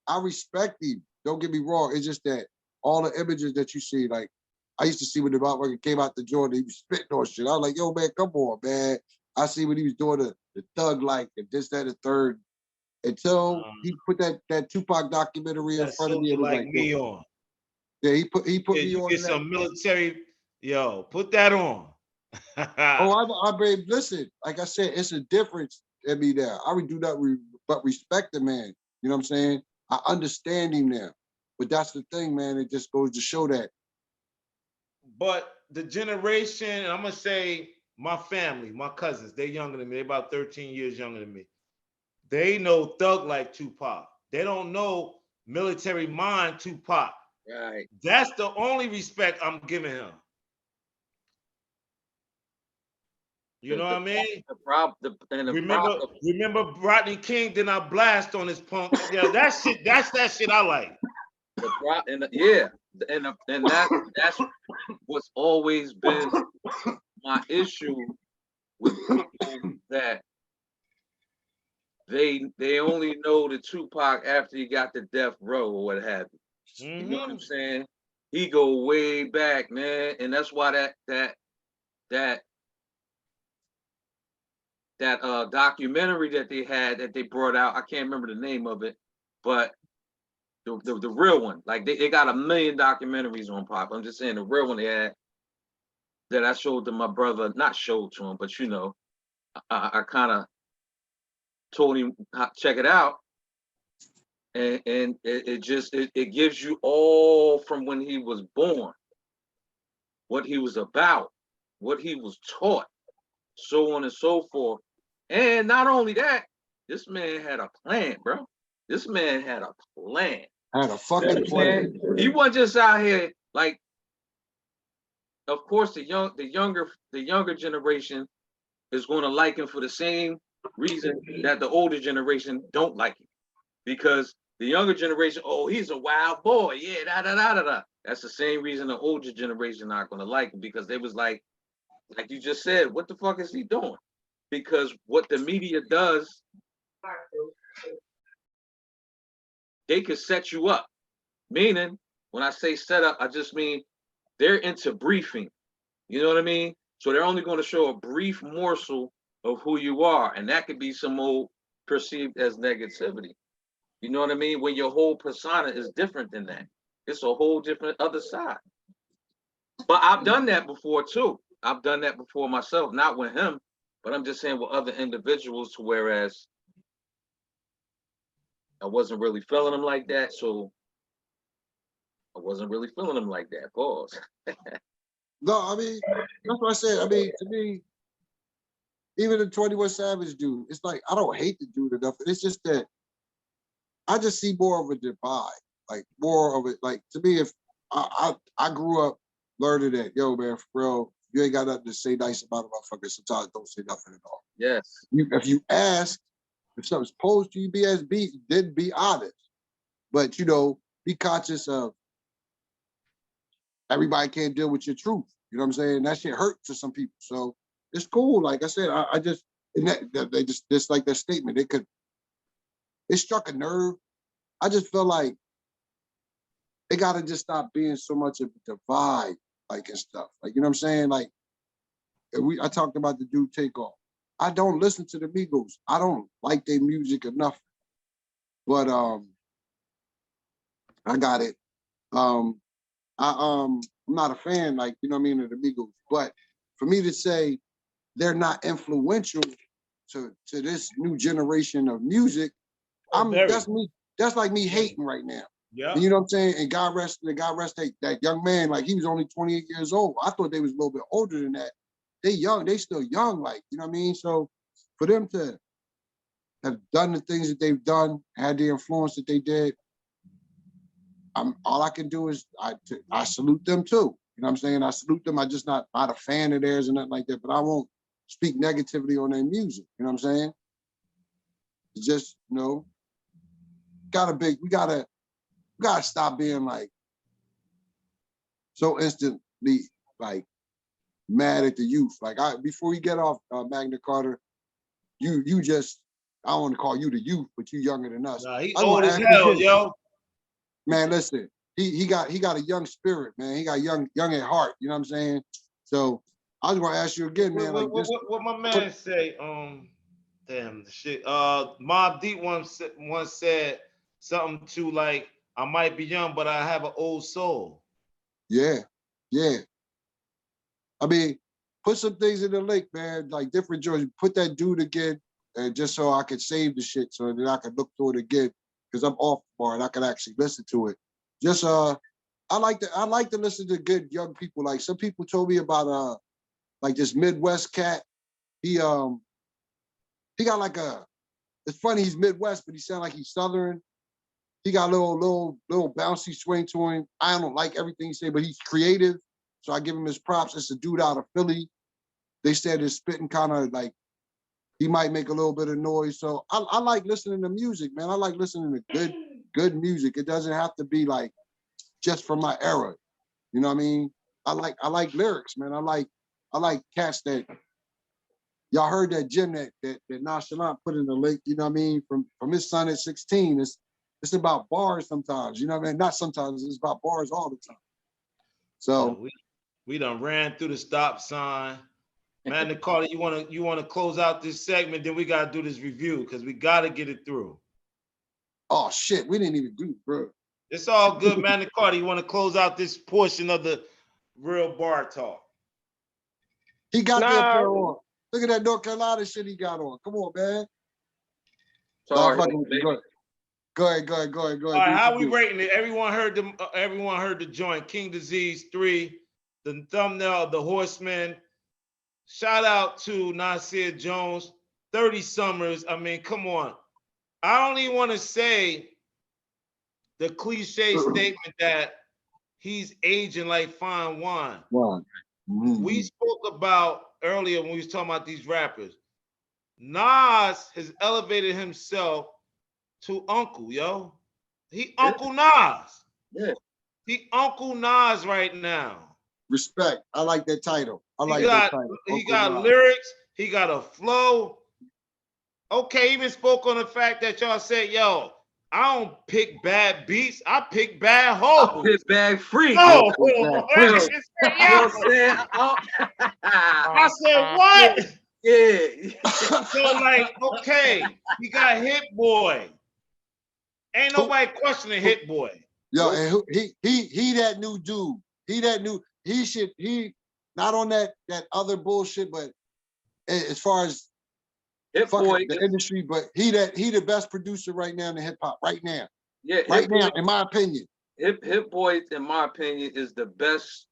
I respect him. Don't get me wrong. It's just that all the images that you see, like, I used to see when the motherfucker came out the joint, he was spitting on shit. I was like, yo, man, come on, man. I see when he was doing the thug like and this, that, and third. until he put that Tupac documentary in That front of me. It Soldier was Like like, Me on. yeah, he put Yeah, me you on get that. some military, yo, put that on. Oh, I babe, listen, like I said, it's a difference in me there. I would do that but respect the man. You know what I'm saying? I understand him now. But that's the thing, man. It just goes to show that. But the generation, I'm gonna say my family, my cousins, they're younger than me. They're about 13 years younger than me. They know Thug Life Tupac. They don't know Military Mind Tupac. Right. That's the only respect I'm giving him. You know what I mean? Remember Rodney King did not blast on his punk. Yeah, that's that shit I like. And that's what's always been my issue with people, that they only know the Tupac after he got the death row or what have you. You know what I'm saying? He go way back, man, and that's why that documentary that they had, that they brought out, I can't remember the name of it, but the real one, like they got a million documentaries on Pop. I'm just saying the real one they had, that I showed to my brother, not showed to him, but you know, I kind of told him check it out, and it gives you all from when he was born, what he was about, what he was taught, so on and so forth. And not only that, this man had a plan, bro. This man had a plan. Had a fucking plan. He wasn't just out here like. Of course, the younger generation is going to like him for the same reason that the older generation don't like him, because the younger generation, oh, he's a wild boy, yeah, da da da da da. That's the same reason the older generation not going to like him, because they was like you just said, what the fuck is he doing? Because what the media does, they could set you up. Meaning, when I say set up, I just mean they're into briefing. You know what I mean? So they're only going to show a brief morsel of who you are, and that could be some old perceived as negativity. You know what I mean? When your whole persona is different than that. It's a whole different other side. But I've done that before too. I've done that before myself, not with him, but I'm just saying with other individuals, to whereas I wasn't really feeling them like that, so I wasn't really feeling them like that. Pause. No, I mean, that's what I said. I mean, to me, even the 21 Savage dude, it's like, I don't hate the dude enough. It's just that I just see more of a divide, like more of it. Like, to me, if I grew up learning that, yo, man, for real, you ain't got nothing to say nice about a motherfucker. Sometimes don't say nothing at all. Yes. If you ask, if something's posed to you, then be honest. But, you know, be conscious of everybody can't deal with your truth. You know what I'm saying? That shit hurt to some people. So it's cool. Like I said, I just, and they just like that statement. It struck a nerve. I just feel like they gotta just stop being so much of a divide, like, and stuff. Like, you know what I'm saying? Like, I talked about the dude Takeoff. I don't listen to the Migos. I don't like their music enough. But I got it. I'm not a fan, like, you know what I mean, of the Migos. But for me to say they're not influential to this new generation of music, that's me. That's like me hating right now. Yeah. And you know what I'm saying? And God rest that young man, like, he was only 28 years old. I thought they was a little bit older than that. They young, they still young, like, you know what I mean? So for them to have done the things that they've done, had the influence that they did, all I can do is I salute them too. You know what I'm saying? I salute them. I'm just not a fan of theirs or nothing like that, but I won't speak negatively on their music. You know what I'm saying? It's just, you know, we gotta stop being like so instantly like mad at the youth. Like, before we get off Magna Carta, you just, I don't want to call you the youth, but you younger than us. Nah, he old as hell, yo. Man, listen, he got a young spirit, man. He got young at heart. You know what I'm saying? So I was gonna ask you again, man. What my man say? Damn the shit. Mob Deep once said something to like, I might be young, but I have an old soul. Yeah, yeah. I mean, put some things in the link, man. Like different joints. Put that dude again, and just so I could save the shit, so that I could look through it again, because I'm off bar and I can actually listen to it. Just I like to listen to good young people. Like some people told me about like this Midwest cat. He got like it's funny, he's Midwest, but he sound like he's Southern. He got a little bouncy swing to him. I don't like everything he say, but he's creative. So I give him his props. It's a dude out of Philly. They said his spitting kind of like, he might make a little bit of noise. So I like listening to music, man. I like listening to good music. It doesn't have to be like just from my era. You know what I mean? I like lyrics, man. I like cats that y'all heard that Jim that Nonchalant put in the link, you know what I mean? From his son at 16. It's about bars sometimes, you know what I mean? Not sometimes, it's about bars all the time. So we done ran through the stop sign. Man, Carter, you wanna close out this segment, then we gotta do this review because we gotta get it through. Oh shit, we didn't even do, bro. It's all good, man. Carter, you want to close out this portion of the real bar talk? He got that pair on. Look at that North Carolina shit he got on. Come on, man. Sorry, Go ahead. All right, how we rating it? Everyone heard the joint. King Disease 3, the thumbnail of DaHoarsemen. Shout out to Nasir Jones, 30 Summers. I mean, come on. I don't even want to say the cliche statement that he's aging like fine wine. Mm-hmm. We spoke about earlier when we was talking about these rappers. Nas has elevated himself to Uncle, yo. He Uncle Nas. Yeah. He Uncle Nas right now. Respect. I like that title. That title. He got lyrics. He got a flow. Okay, even spoke on the fact that y'all said, yo, I don't pick bad beats. I pick bad hoes. I pick bad freaks. No, I said, what? Yeah. So like, okay, he got Hit Boy. Ain't nobody questioning Hit Boy. Yo, and he that new dude. He not on that other bullshit, but as far as Hit Boy, the industry, but he the best producer right now in the hip hop right now. Yeah, right now, in my opinion. Hit Boy, in my opinion, is the best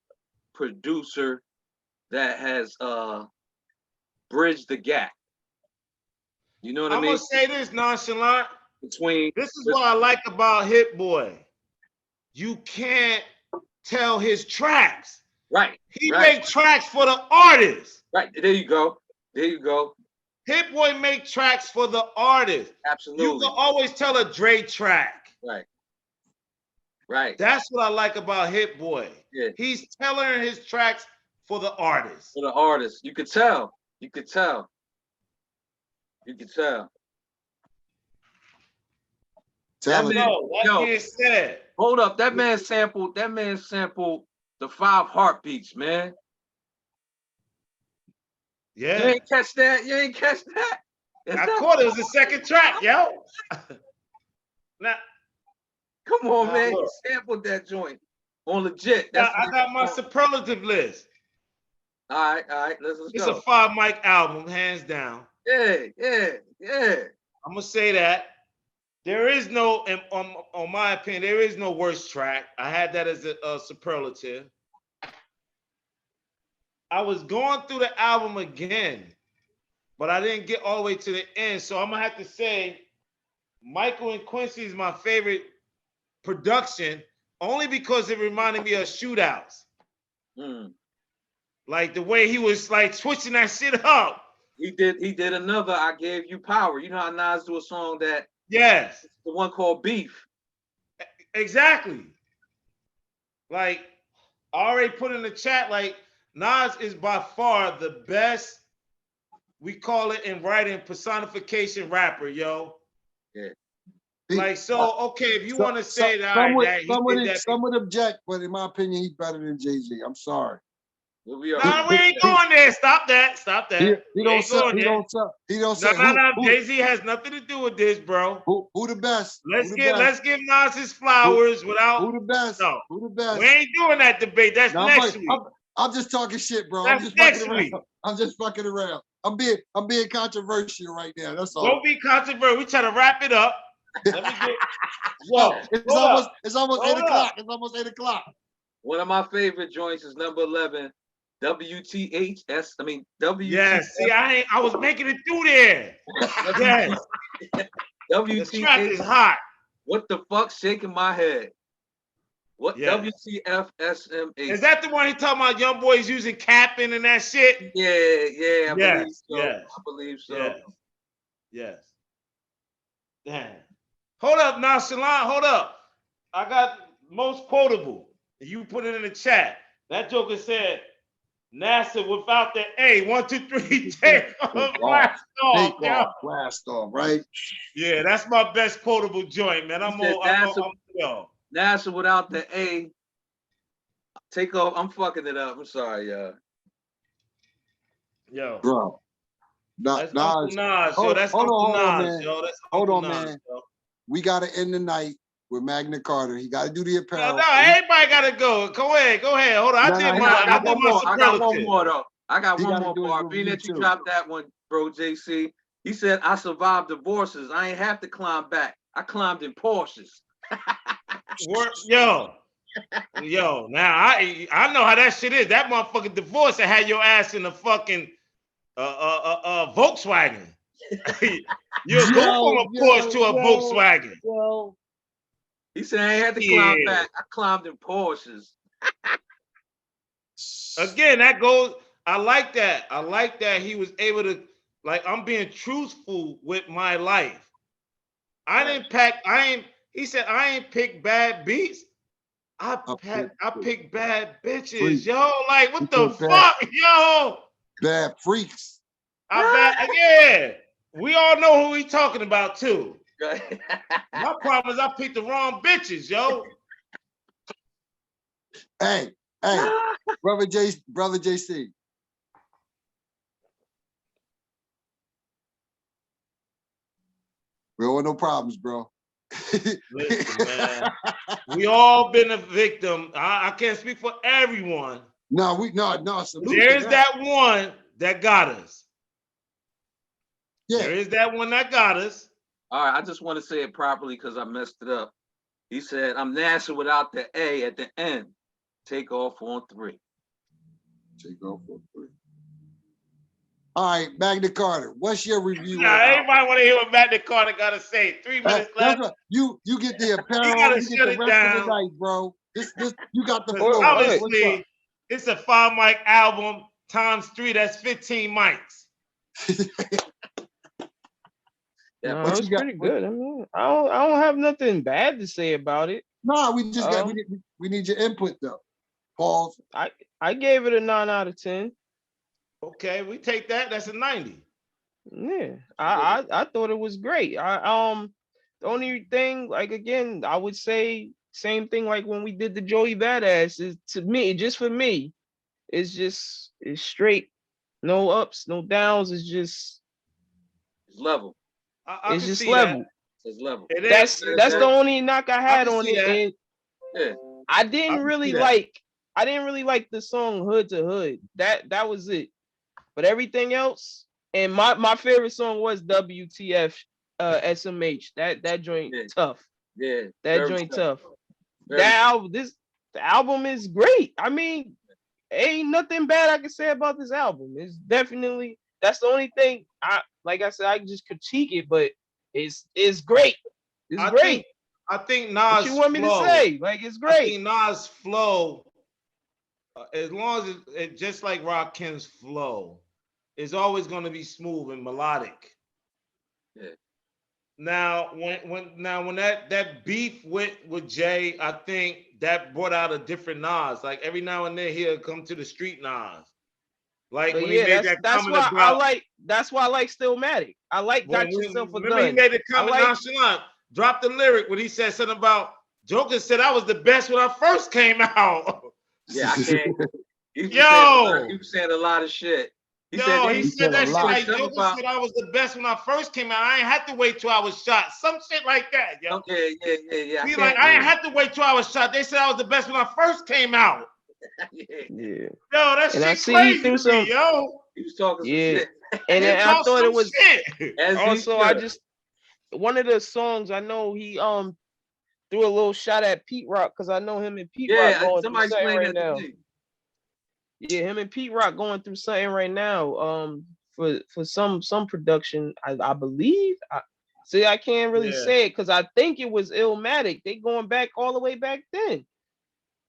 producer that has bridged the gap. You know what I mean? I'm gonna say this, Nonchalant. This is what I like about Hit Boy. You can't tell his tracks. Right. He make tracks for the artists. Right. There you go. Hit Boy make tracks for the artist. Absolutely. You can always tell a Dre track. Right. That's what I like about Hit Boy. Yeah. He's tailoring his tracks for the artist. You could tell. Being said. Hold up. That man sampled the 5 Heartbeats, man. Yeah. You ain't catch that? I caught it. Was the second track, yo. Now, come on, man. He sampled that joint on legit. I got my superlative list. All right. Let's it's go. It's a 5 mic album, hands down. Yeah. I'm gonna say that. There is no, on my opinion, there is no worst track. I had that as a superlative. I was going through the album again, but I didn't get all the way to the end. So I'm gonna have to say Michael and Quincy is my favorite production, only because it reminded me of Shootouts. Like the way he was like switching that shit up. He did another I Gave You Power. You know how Nas do a song that yes, the one called Beef. Exactly. Like I already put in the chat, like Nas is by far the best, we call it in writing, personification rapper, yo. Yeah. Like, so, okay, if you want to say that, some would object, but in my opinion, he's better than Jay-Z. I'm sorry. We'll be all Nah, right. we ain't going there. Stop that. Stop that. He We don't ain't say. going He there. don't say. He don't say. No. Jay-Z has nothing to do with this, bro. Who the best? Let's Who the give best? Nas his flowers without. Who the best? No, Who the best? we ain't doing that debate. That's No, next week. I'm just talking shit, bro. That's I'm just next fucking week. around. I'm just fucking around. I'm being controversial right now. That's all. Don't be controversial. We try to wrap it up. Let me get. No, it's almost Hold 8 up. o'clock. It's almost 8 o'clock. One of my favorite joints is number 11, WTHS. I mean, WTF. Yes. See, I was making it through there. Yes. The track is WTF. hot. What the fuck? Shaking my head. What Yeah. WTF SMA? Is that the one he talking about? Young boys using capping and that shit. Yeah, I believe so. Yes. I believe so. Yes. Yes. Damn. Hold up, Nonchalant. Hold up. I got most quotable. You put it in the chat. That joker said, NASA without the A. 1, 2, 3, take off, blast off. Take off, blast off, right? Yeah, that's my best quotable joint, man. He said Yo. NASA without the A. Take off. I'm fucking it up. I'm sorry, y'all. Yo. Bro. That's Uncle Nas, yo. That's hold Uncle on, Nas, man. yo. That's Hold Uncle on, Nas, man. yo. We gotta end the night with Magna Carta. He gotta do the No, apparel. everybody gotta go. Go ahead. Hold on. I did I got one superlative. more though. I got He one gotta more do his part. Being review that you too. dropped that one, bro, JC. He said, I survived divorces. I ain't have to climb back. I climbed in Porsches. Yo, now I know how that shit is. That motherfucking divorce that had your ass in a fucking Volkswagen. You go from a Porsche to a Volkswagen. Yo. He said, I ain't had to climb back. I climbed in Porsches. Again, that goes. I like that. I like that he was able to, like, I'm being truthful with my life. He said, I ain't pick bad beats. I pick bad bitches, Freaks. yo. Like, what He the picked bad- fuck, yo? Bad freaks. Yeah. We all know who he talking about too. My problem is I picked the wrong bitches, yo. Hey, brother JC. We don't want no problems, bro. Listen, man. We all been a victim. I can't speak for everyone. No, salute. There's that one that got us. Yeah. There is that one that got us. All right, I just want to say it properly because I messed it up. He said, I'm NASA without the A at the end. Take off on 3. Take off on 3. All right, Magna Carta. What's your review? Everybody want to hear what Magna Carta got to say. 3 minutes left. Right. You get the apparel. You gotta get shut the it rest down. of the night, bro. This you got the floor. Obviously, it's a 5 mic album times 3. That's 15 mics. Yeah, No, what it's you got? pretty good. I mean, I don't have nothing bad to say about it. No, we just got we need your input though. Pause. I gave it a 9 out of 10. Okay, we take that. That's a 90. Yeah, I thought it was great. The only thing, like, again, I would say same thing like when we did the Joey Badass, is, to me, just for me, it's straight, no ups, no downs. It's just it's level. it's just level. It's level. That's the only knock I had on it. And yeah. I didn't really like the song Hood to Hood. That was it. But everything else, and my favorite song was WTF SMH. That joint tough. Yeah. That joint tough. The album is great. I mean, ain't nothing bad I can say about this album. It's definitely, that's the only thing like I said, I can just critique it, but it's great. It's great. I think Nas. What you want me to say? Like, it's great. I think Nas' flow, as long as it's just like Rakim's flow, is always going to be smooth and melodic. Yeah. Now, when that beef with Jay, I think that brought out a different Nas. Like, every now and then he'll come to the street Nas. Like, when he made that comment about, that's why I like Stillmatic. I like Got Yourself a Gun. He made the comment nonchalant, dropped the lyric when he said something about Joker said I was the best when I first came out. Yeah, I can't. He was Yo, saying a lot of shit. He yo, said he he said said a that shit lot. like Something Joker about- said I was the best when I first came out. I ain't had to wait till I was shot. Some shit like that, yo. Yeah. He like, I ain't had to wait till I was shot. They said I was the best when I first came out. Yeah. Yeah. Yo, that And I shit see he crazy threw to some. me, yo. He was talking some Yeah. shit. And He then I talk thought some it was shit. As he also I should. just one of the songs I know he threw a little shot at Pete Rock because I know him and Pete Rock going through somebody something explained right that to now. me. Yeah, him and Pete Rock going through something right now. For some production, I believe. See, I can't really Yeah. say it because I think it was Illmatic. They going back all the way back then.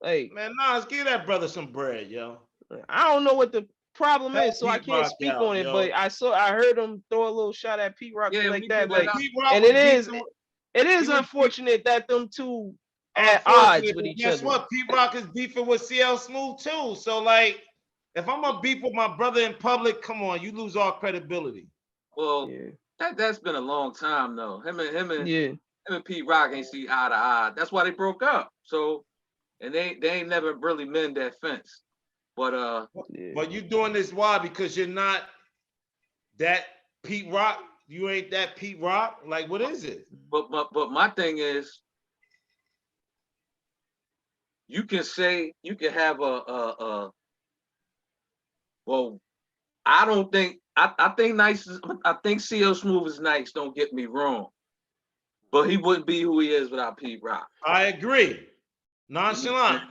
Like, Man, Nas, give that brother some bread, yo. I don't know what the problem Help is, so I Pete can't Rock speak out, on it. yo. But I heard him throw a little shot at Pete Rock Yeah, shit when like he that. threw that Like, out. Pete Rock and was it is was- unfortunate that them two at unfortunate, odds with but each guess other. what? Pete Rock is beefing with CL Smooth too. So like, if I'm gonna beef with my brother in public, come on, you lose all credibility. Well, Yeah, that's been a long time though. Him yeah. and Pete Rock ain't see eye to eye. That's why they broke up. So, and they ain't never really mend that fence. But Yeah. But you doing this why? Because you're not that Pete Rock. You ain't that Pete Rock. Like, what is it? but my thing is, you can have a well, I don't think I think I think CL Smooth is nice, don't get me wrong. But he wouldn't be who he is without Pete Rock. I agree. Nonchalant.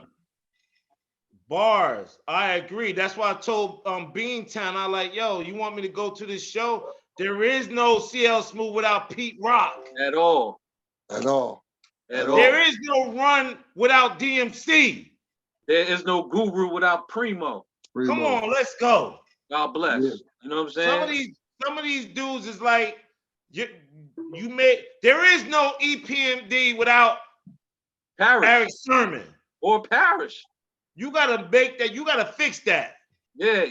Bars. I agree. That's why I told Beantown, I like, yo, you want me to go to this show? There is no CL Smooth without Pete Rock. At all. At all. At all. There is no Run without DMC. There is no Guru without Primo. Come on, let's go. God bless. Yeah. You know what I'm saying? Some of these dudes is like, there is no EPMD without Parrish Eric Sermon. or Parrish. You gotta make that, you gotta fix that. Yeah.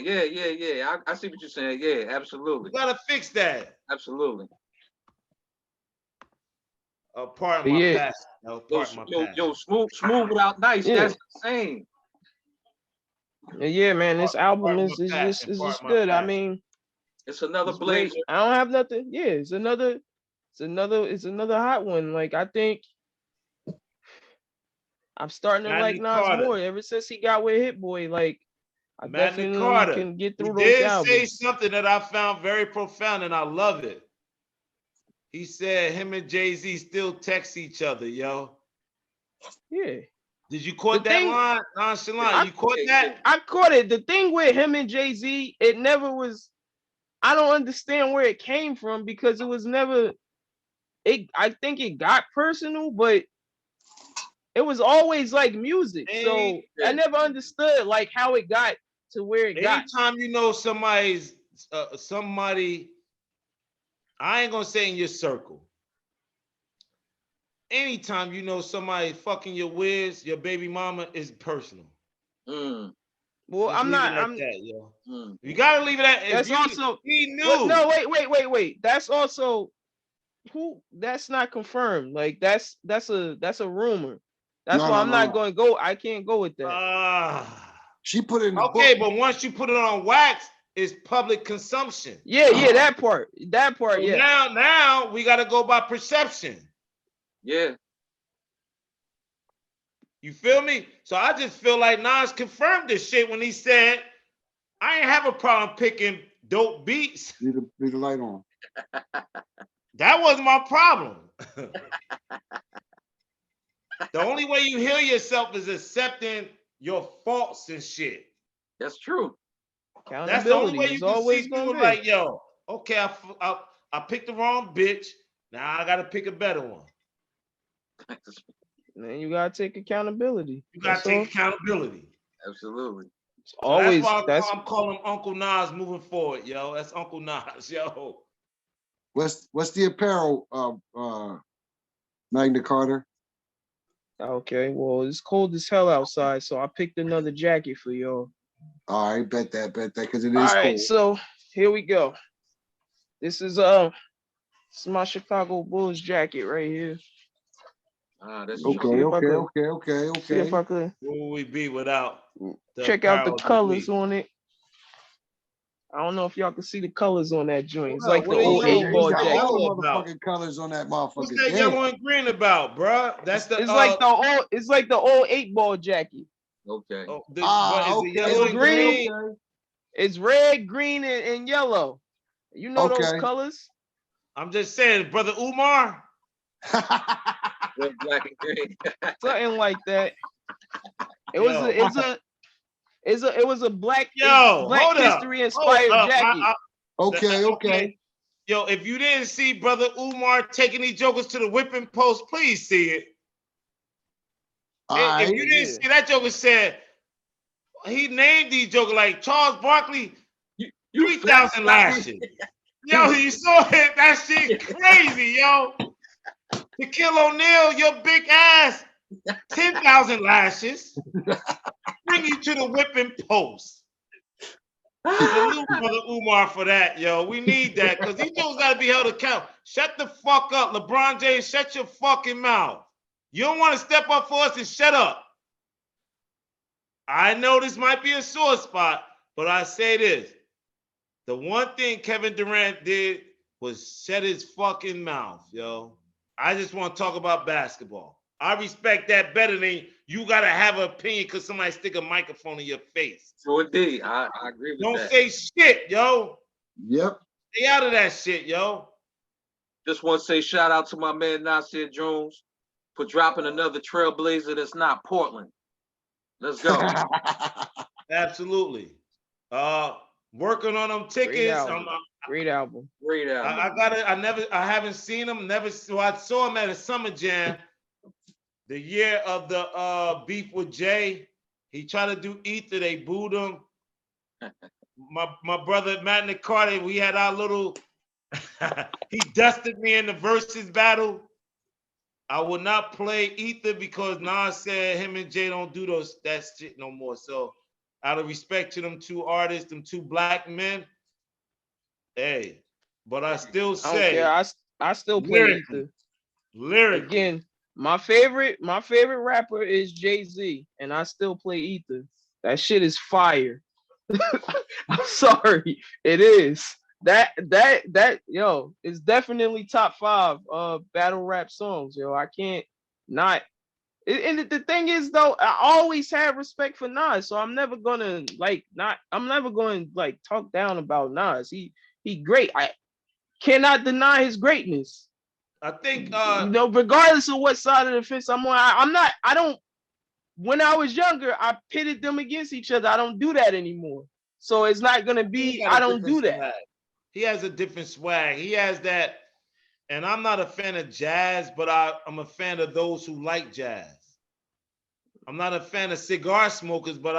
I see what you're saying. Yeah, absolutely. You gotta fix that. Absolutely. Pardon my Yeah. passion. No, pardon my passion. Yo, smooth without nice. Yeah. That's insane. Yeah, man, this album Pardon is my just passion, pardon my good. I passion. mean, It's another it's great. blazer. I don't have nothing. Yeah, it's another hot one. Like, I think I'm starting to like Magna Nas Carta. more ever since he got with Hit Boy. Like, I Magna definitely Carta. can get He through those did say albums. something that I found very profound and I love it. He said him and Jay-Z still text each other, yo. Yeah. Did you caught The that thing- line? Nonchalant. You caught that? I caught it. The thing with him and Jay-Z, it never was. I don't understand where it came from because it was never. I think it got personal, but it was always like music. So I never understood like how it got to where it got. Anytime you know somebody's somebody, I ain't gonna say in your circle. Anytime you know somebody fucking your whiz, your baby mama is personal. Mm, Well, Just I'm leave it not. like I'm. that, yo. mm. You gotta leave it at. That's also. He knew. No, wait. That's also who. That's not confirmed. Like that's a rumor. That's why I'm not going to go. I can't go with that. She put it in the Okay, book. but once you put it on wax, it's public consumption. Yeah, that part. So Yeah. now we gotta go by perception. Yeah. You feel me? So I just feel like Nas confirmed this shit when he said, I ain't have a problem picking dope beats. Leave the light on. That wasn't my problem. The only way you heal yourself is accepting your faults and shit. That's true. That's the only way you is can always see gonna people be. like, yo, okay, I picked the wrong bitch. Now I gotta pick a better one. Man, you gotta take accountability. You gotta take accountability. Absolutely. It's So always that's why I'm calling him Uncle Nas moving forward, yo. That's Uncle Nas, yo. What's the apparel, Magna Carta? okay. Well, it's cold as hell outside, so I picked another jacket for y'all. All right, bet that, because it is All right, cold. so here we go. This is my Chicago Bulls jacket right here. That's Okay. See if I could. Okay. What would we be without Check out the apparel of colors week. on it. I don't know if y'all can see the colors on that joint. It's What like up? the What are old yellow- 8 ball what's that jacket. yellow all the about? motherfucking colors on that motherfucker. What's that Damn. yellow and green about, bruh? That's the It's like the old 8 ball jacket. Okay. but is okay. it yellow and green. green? Okay. It's red, green, and yellow. You know those Okay. colors? I'm just saying, brother Umar. Red, black, and green. Something like that. It was a black Hold up. history inspired Hold up. jacket. Okay. Yo, if you didn't see brother Umar taking these jokers to the whipping post, please see it. All If right. you didn't see that joker said, he named these jokers like Charles Barkley, You 3,000 lashes. Yo, you saw it? That shit crazy, yo. Shaquille O'Neal, your big ass, 10,000 lashes. Bring you to the whipping post. Salute brother Umar for that, yo. We need that because these jokers got to be held accountable. Shut the fuck up, LeBron James. Shut your fucking mouth. You don't want to step up for us and shut up. I know this might be a sore spot, but I say this. The one thing Kevin Durant did was shut his fucking mouth, yo. I just want to talk about basketball. I respect that better than you got to have an opinion because somebody stick a microphone in your face. So indeed, I agree with Don't that. say shit, yo. Yep. Stay out of that shit, yo. Just want to say shout out to my man Nasir Jones for dropping another trailblazer that's not Portland. Let's go. Absolutely. Working on them tickets. Great album. Great album. I haven't seen them. So I saw him at a summer jam the year of the beef with Jay. He tried to do Ether, they booed him. My brother Matt Nicardi, we had our little he dusted me in the versus battle. I will not play Ether because Nas said him and Jay don't do that shit no more. So out of respect to them two artists, them two black men, hey, but I still say I still play Ether. Lyric. Again, my favorite rapper is Jay-Z, and I still play Ether. That shit is fire. I'm sorry, it is. That yo, it's definitely top 5 battle rap songs, yo. I can't not. And the thing is though, I always have respect for Nas, so I'm never gonna talk down about Nas. He great. I cannot deny his greatness. I think regardless of what side of the fence I'm on, when I was younger, I pitted them against each other. I don't do that anymore. So it's not gonna be, I don't do that. Swag. He has a different swag. He has that, and I'm not a fan of jazz, but I'm a fan of those who like jazz. I'm not a fan of cigar smokers, but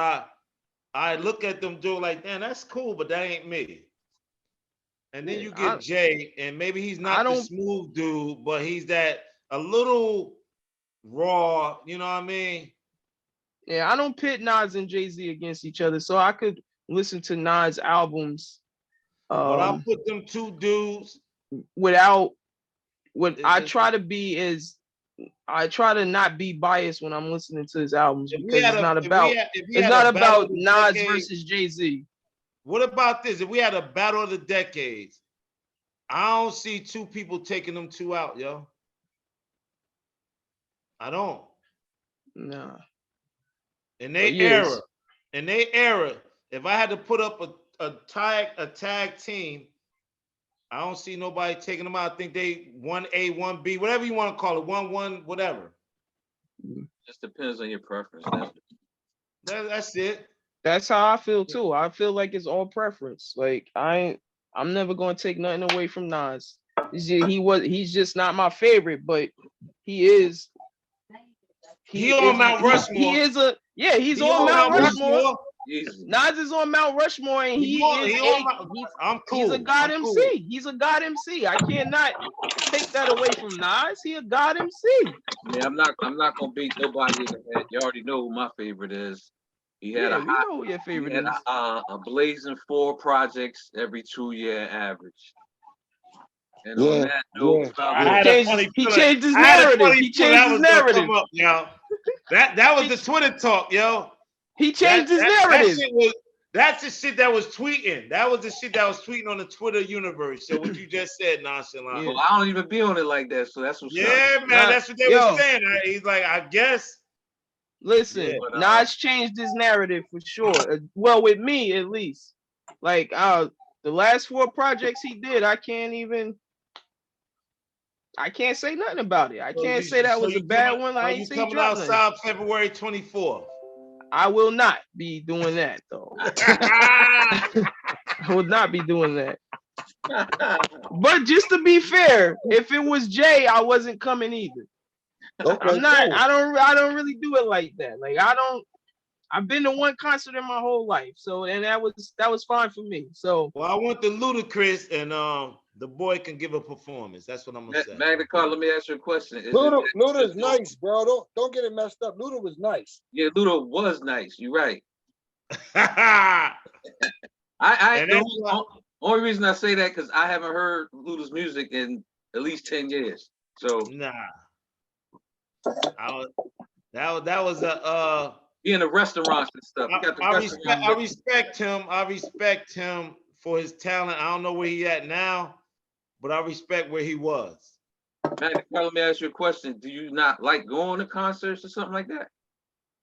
I look at them Joe like, damn, that's cool, but that ain't me. And then you get Jay, and maybe he's not the smooth dude, but he's that a little raw, you know what I mean? Yeah, I don't pit Nas and Jay-Z against each other, so I could listen to Nas albums. But I'll put them two dudes without what I try to not be biased when I'm listening to his albums because it's not about Nas versus Jay-Z. What about this? If we had a battle of the decades, I don't see two people taking them two out, yo. I don't. Nah. In their era, if I had to put up a tag team, I don't see nobody taking them out. I think they 1A, 1B, whatever you want to call it, 1-1, whatever. Just depends on your preference. That's it. That's how I feel too. I feel like it's all preference. Like I'm never gonna take nothing away from Nas. He's just not my favorite, but he is. He on Mount Rushmore. He's on Mount Rushmore. Nas is on Mount Rushmore, and he's a god MC. Cool. He's a god MC. I cannot take that away from Nas. He a god MC. Yeah, I'm not gonna beat nobody in the head. You already know who my favorite is. He had a blazing 4 projects every 2-year average. And on that note, he changed his narrative. He changed his narrative. That was the Twitter talk, yo. He changed his narrative. That's the shit that was tweeting. That was the shit that was tweeting on the Twitter universe. So what you just said, nonchalant. Well, I don't even be on it like that, so that's what's up. Yeah, man, that's what they were saying. He's like, I guess. Listen, Nas changed his narrative for sure. Well, with me at least. Like the last 4 projects he did, I can't say nothing about it. I can't say that was a bad one. I ain't seen coming outside February 24th. I will not be doing that though. I will not be doing that. But just to be fair, if it was Jay, I wasn't coming either. Okay, I'm not. Cool. I don't really do it like that. Like I've been to one concert in my whole life, so and that was fine for me. So well, I went to Ludacris, and the boy can give a performance. That's what I'm gonna say. Magna Carta, let me ask you a question. Luda's nice, bro. Don't get it messed up. Luda was nice. Yeah, Luda was nice. You're right. Only reason I say that because I haven't heard Luda's music in at least 10 years. So nah, that was a in the restaurants and stuff. I respect him. I respect him for his talent. I don't know where he at now, but I respect where he was. Man, let me ask you a question. Do you not like going to concerts or something like that?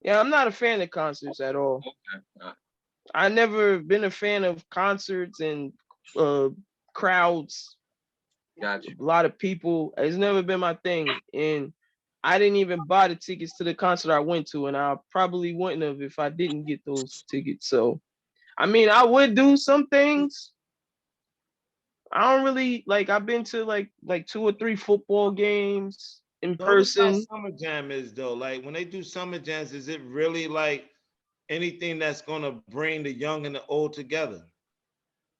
Yeah, I'm not a fan of concerts at all. Okay. I never been a fan of concerts and crowds. Gotcha. A lot of people. It's never been my thing. And I didn't even buy the tickets to the concert I went to, and I probably wouldn't have if I didn't get those tickets. So, I mean, I would do some things. I don't really like. I've been to like 2 or 3 football games in person. That's how Summer Jam is though. Like when they do Summer Jams, is it really like anything that's gonna bring the young and the old together?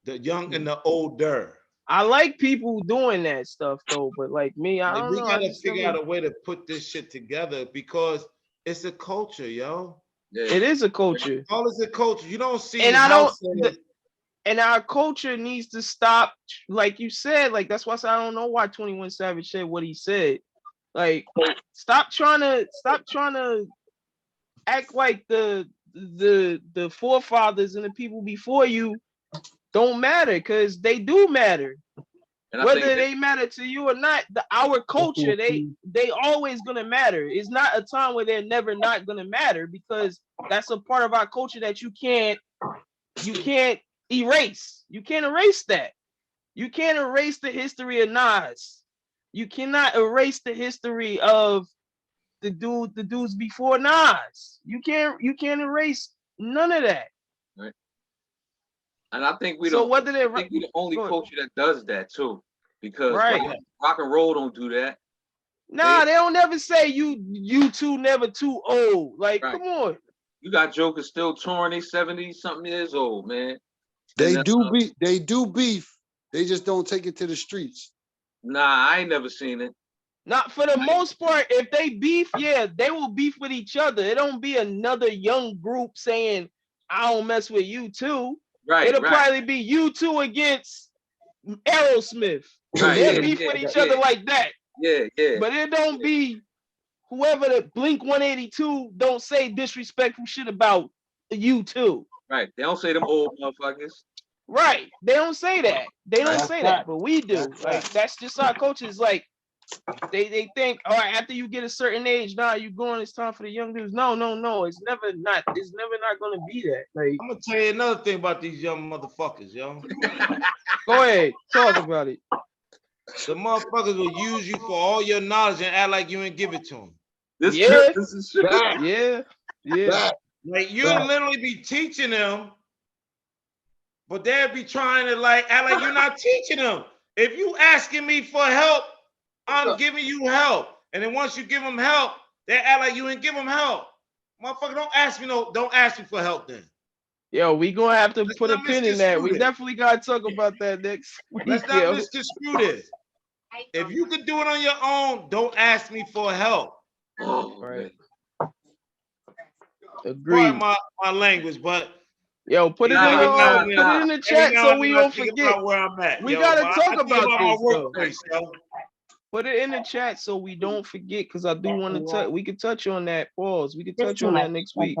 The young and the older. I like people doing that stuff though, but like me, I don't know. We gotta figure out a way to put this shit together because it's a culture, yo. Yeah. It is a culture. All is a culture. You don't see. And and our culture needs to stop, like you said. Like that's why I don't know why 21 Savage said what he said. Like, stop trying to act like the forefathers and the people before you don't matter, because they do matter. And whether they matter to you or not, our culture, they always gonna matter. It's not a time where they're never not gonna matter, because that's a part of our culture that you can't erase. You can't erase that. You can't erase the history of Nas. You cannot erase the history of the dudes before Nas. You can't erase none of that. Right. And I think we the only culture that does that too, because rock and roll don't do that. Nah, they don't never say you two never too old. Like, come on. You got jokers still touring. They 70-something years old, man. They do beef. They just don't take it to the streets. Nah, I ain't never seen it. Not for the most part. If they beef, yeah, they will beef with each other. It don't be another young group saying, I don't mess with you two. Right. It'll probably be you two against Aerosmith. Right. They'll beef with each other like that. Yeah. But it don't be whoever the Blink 182 don't say disrespectful shit about you two. Right. They don't say them old motherfuckers. Right. They don't say that. They don't say that, but we do. Like, that's just our cultures. Like, they think, all right, after you get a certain age, now you going, it's time for the young dudes. No. It's never not gonna be that. Like, I'm gonna tell you another thing about these young motherfuckers, yo. Go ahead, talk about it. The motherfuckers will use you for all your knowledge and act like you ain't give it to them. This is true. Yeah. Like you literally be teaching them, but they'll be trying to like act like you're not teaching them. If you asking me for help, I'm giving you help. And then once you give them help, they act like you ain't give them help. Motherfucker, don't ask me for help then. Yo, we gonna have to put a pin in that. We definitely gotta talk about that next week. Let's not misconstrue this. If you could do it on your own, don't ask me for help. Right. Agreed. My language, but yo, put it in the chat so we don't forget where I'm at. We gotta talk about this. Put it in the chat so we don't forget, because I do want to touch. We can touch on that. Pause. We can touch on that next week.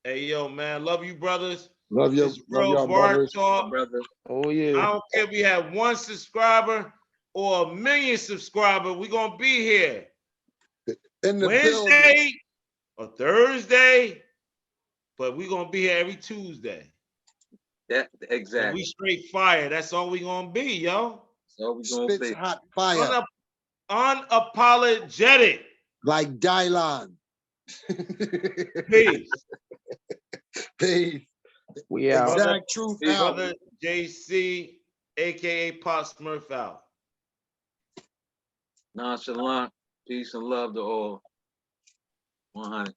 Hey, yo, man, love you, brothers. Love It's real y'all, Bar brothers. Talk. brother. Oh I yeah. don't care if we have 1 subscriber or 1 million subscribers. We're gonna be here In the building. Wednesday or Thursday, but we're gonna be here every Tuesday. That And exactly. we straight fire. That's all we gonna be, yo. So we gonna Spits be. hot fire Unapologetic. like Dylon. Peace. Peace. We out. Exact truth Peace. out. Brother JC, aka Pop Smurf out. Nonchalant. Peace and love to all. 100.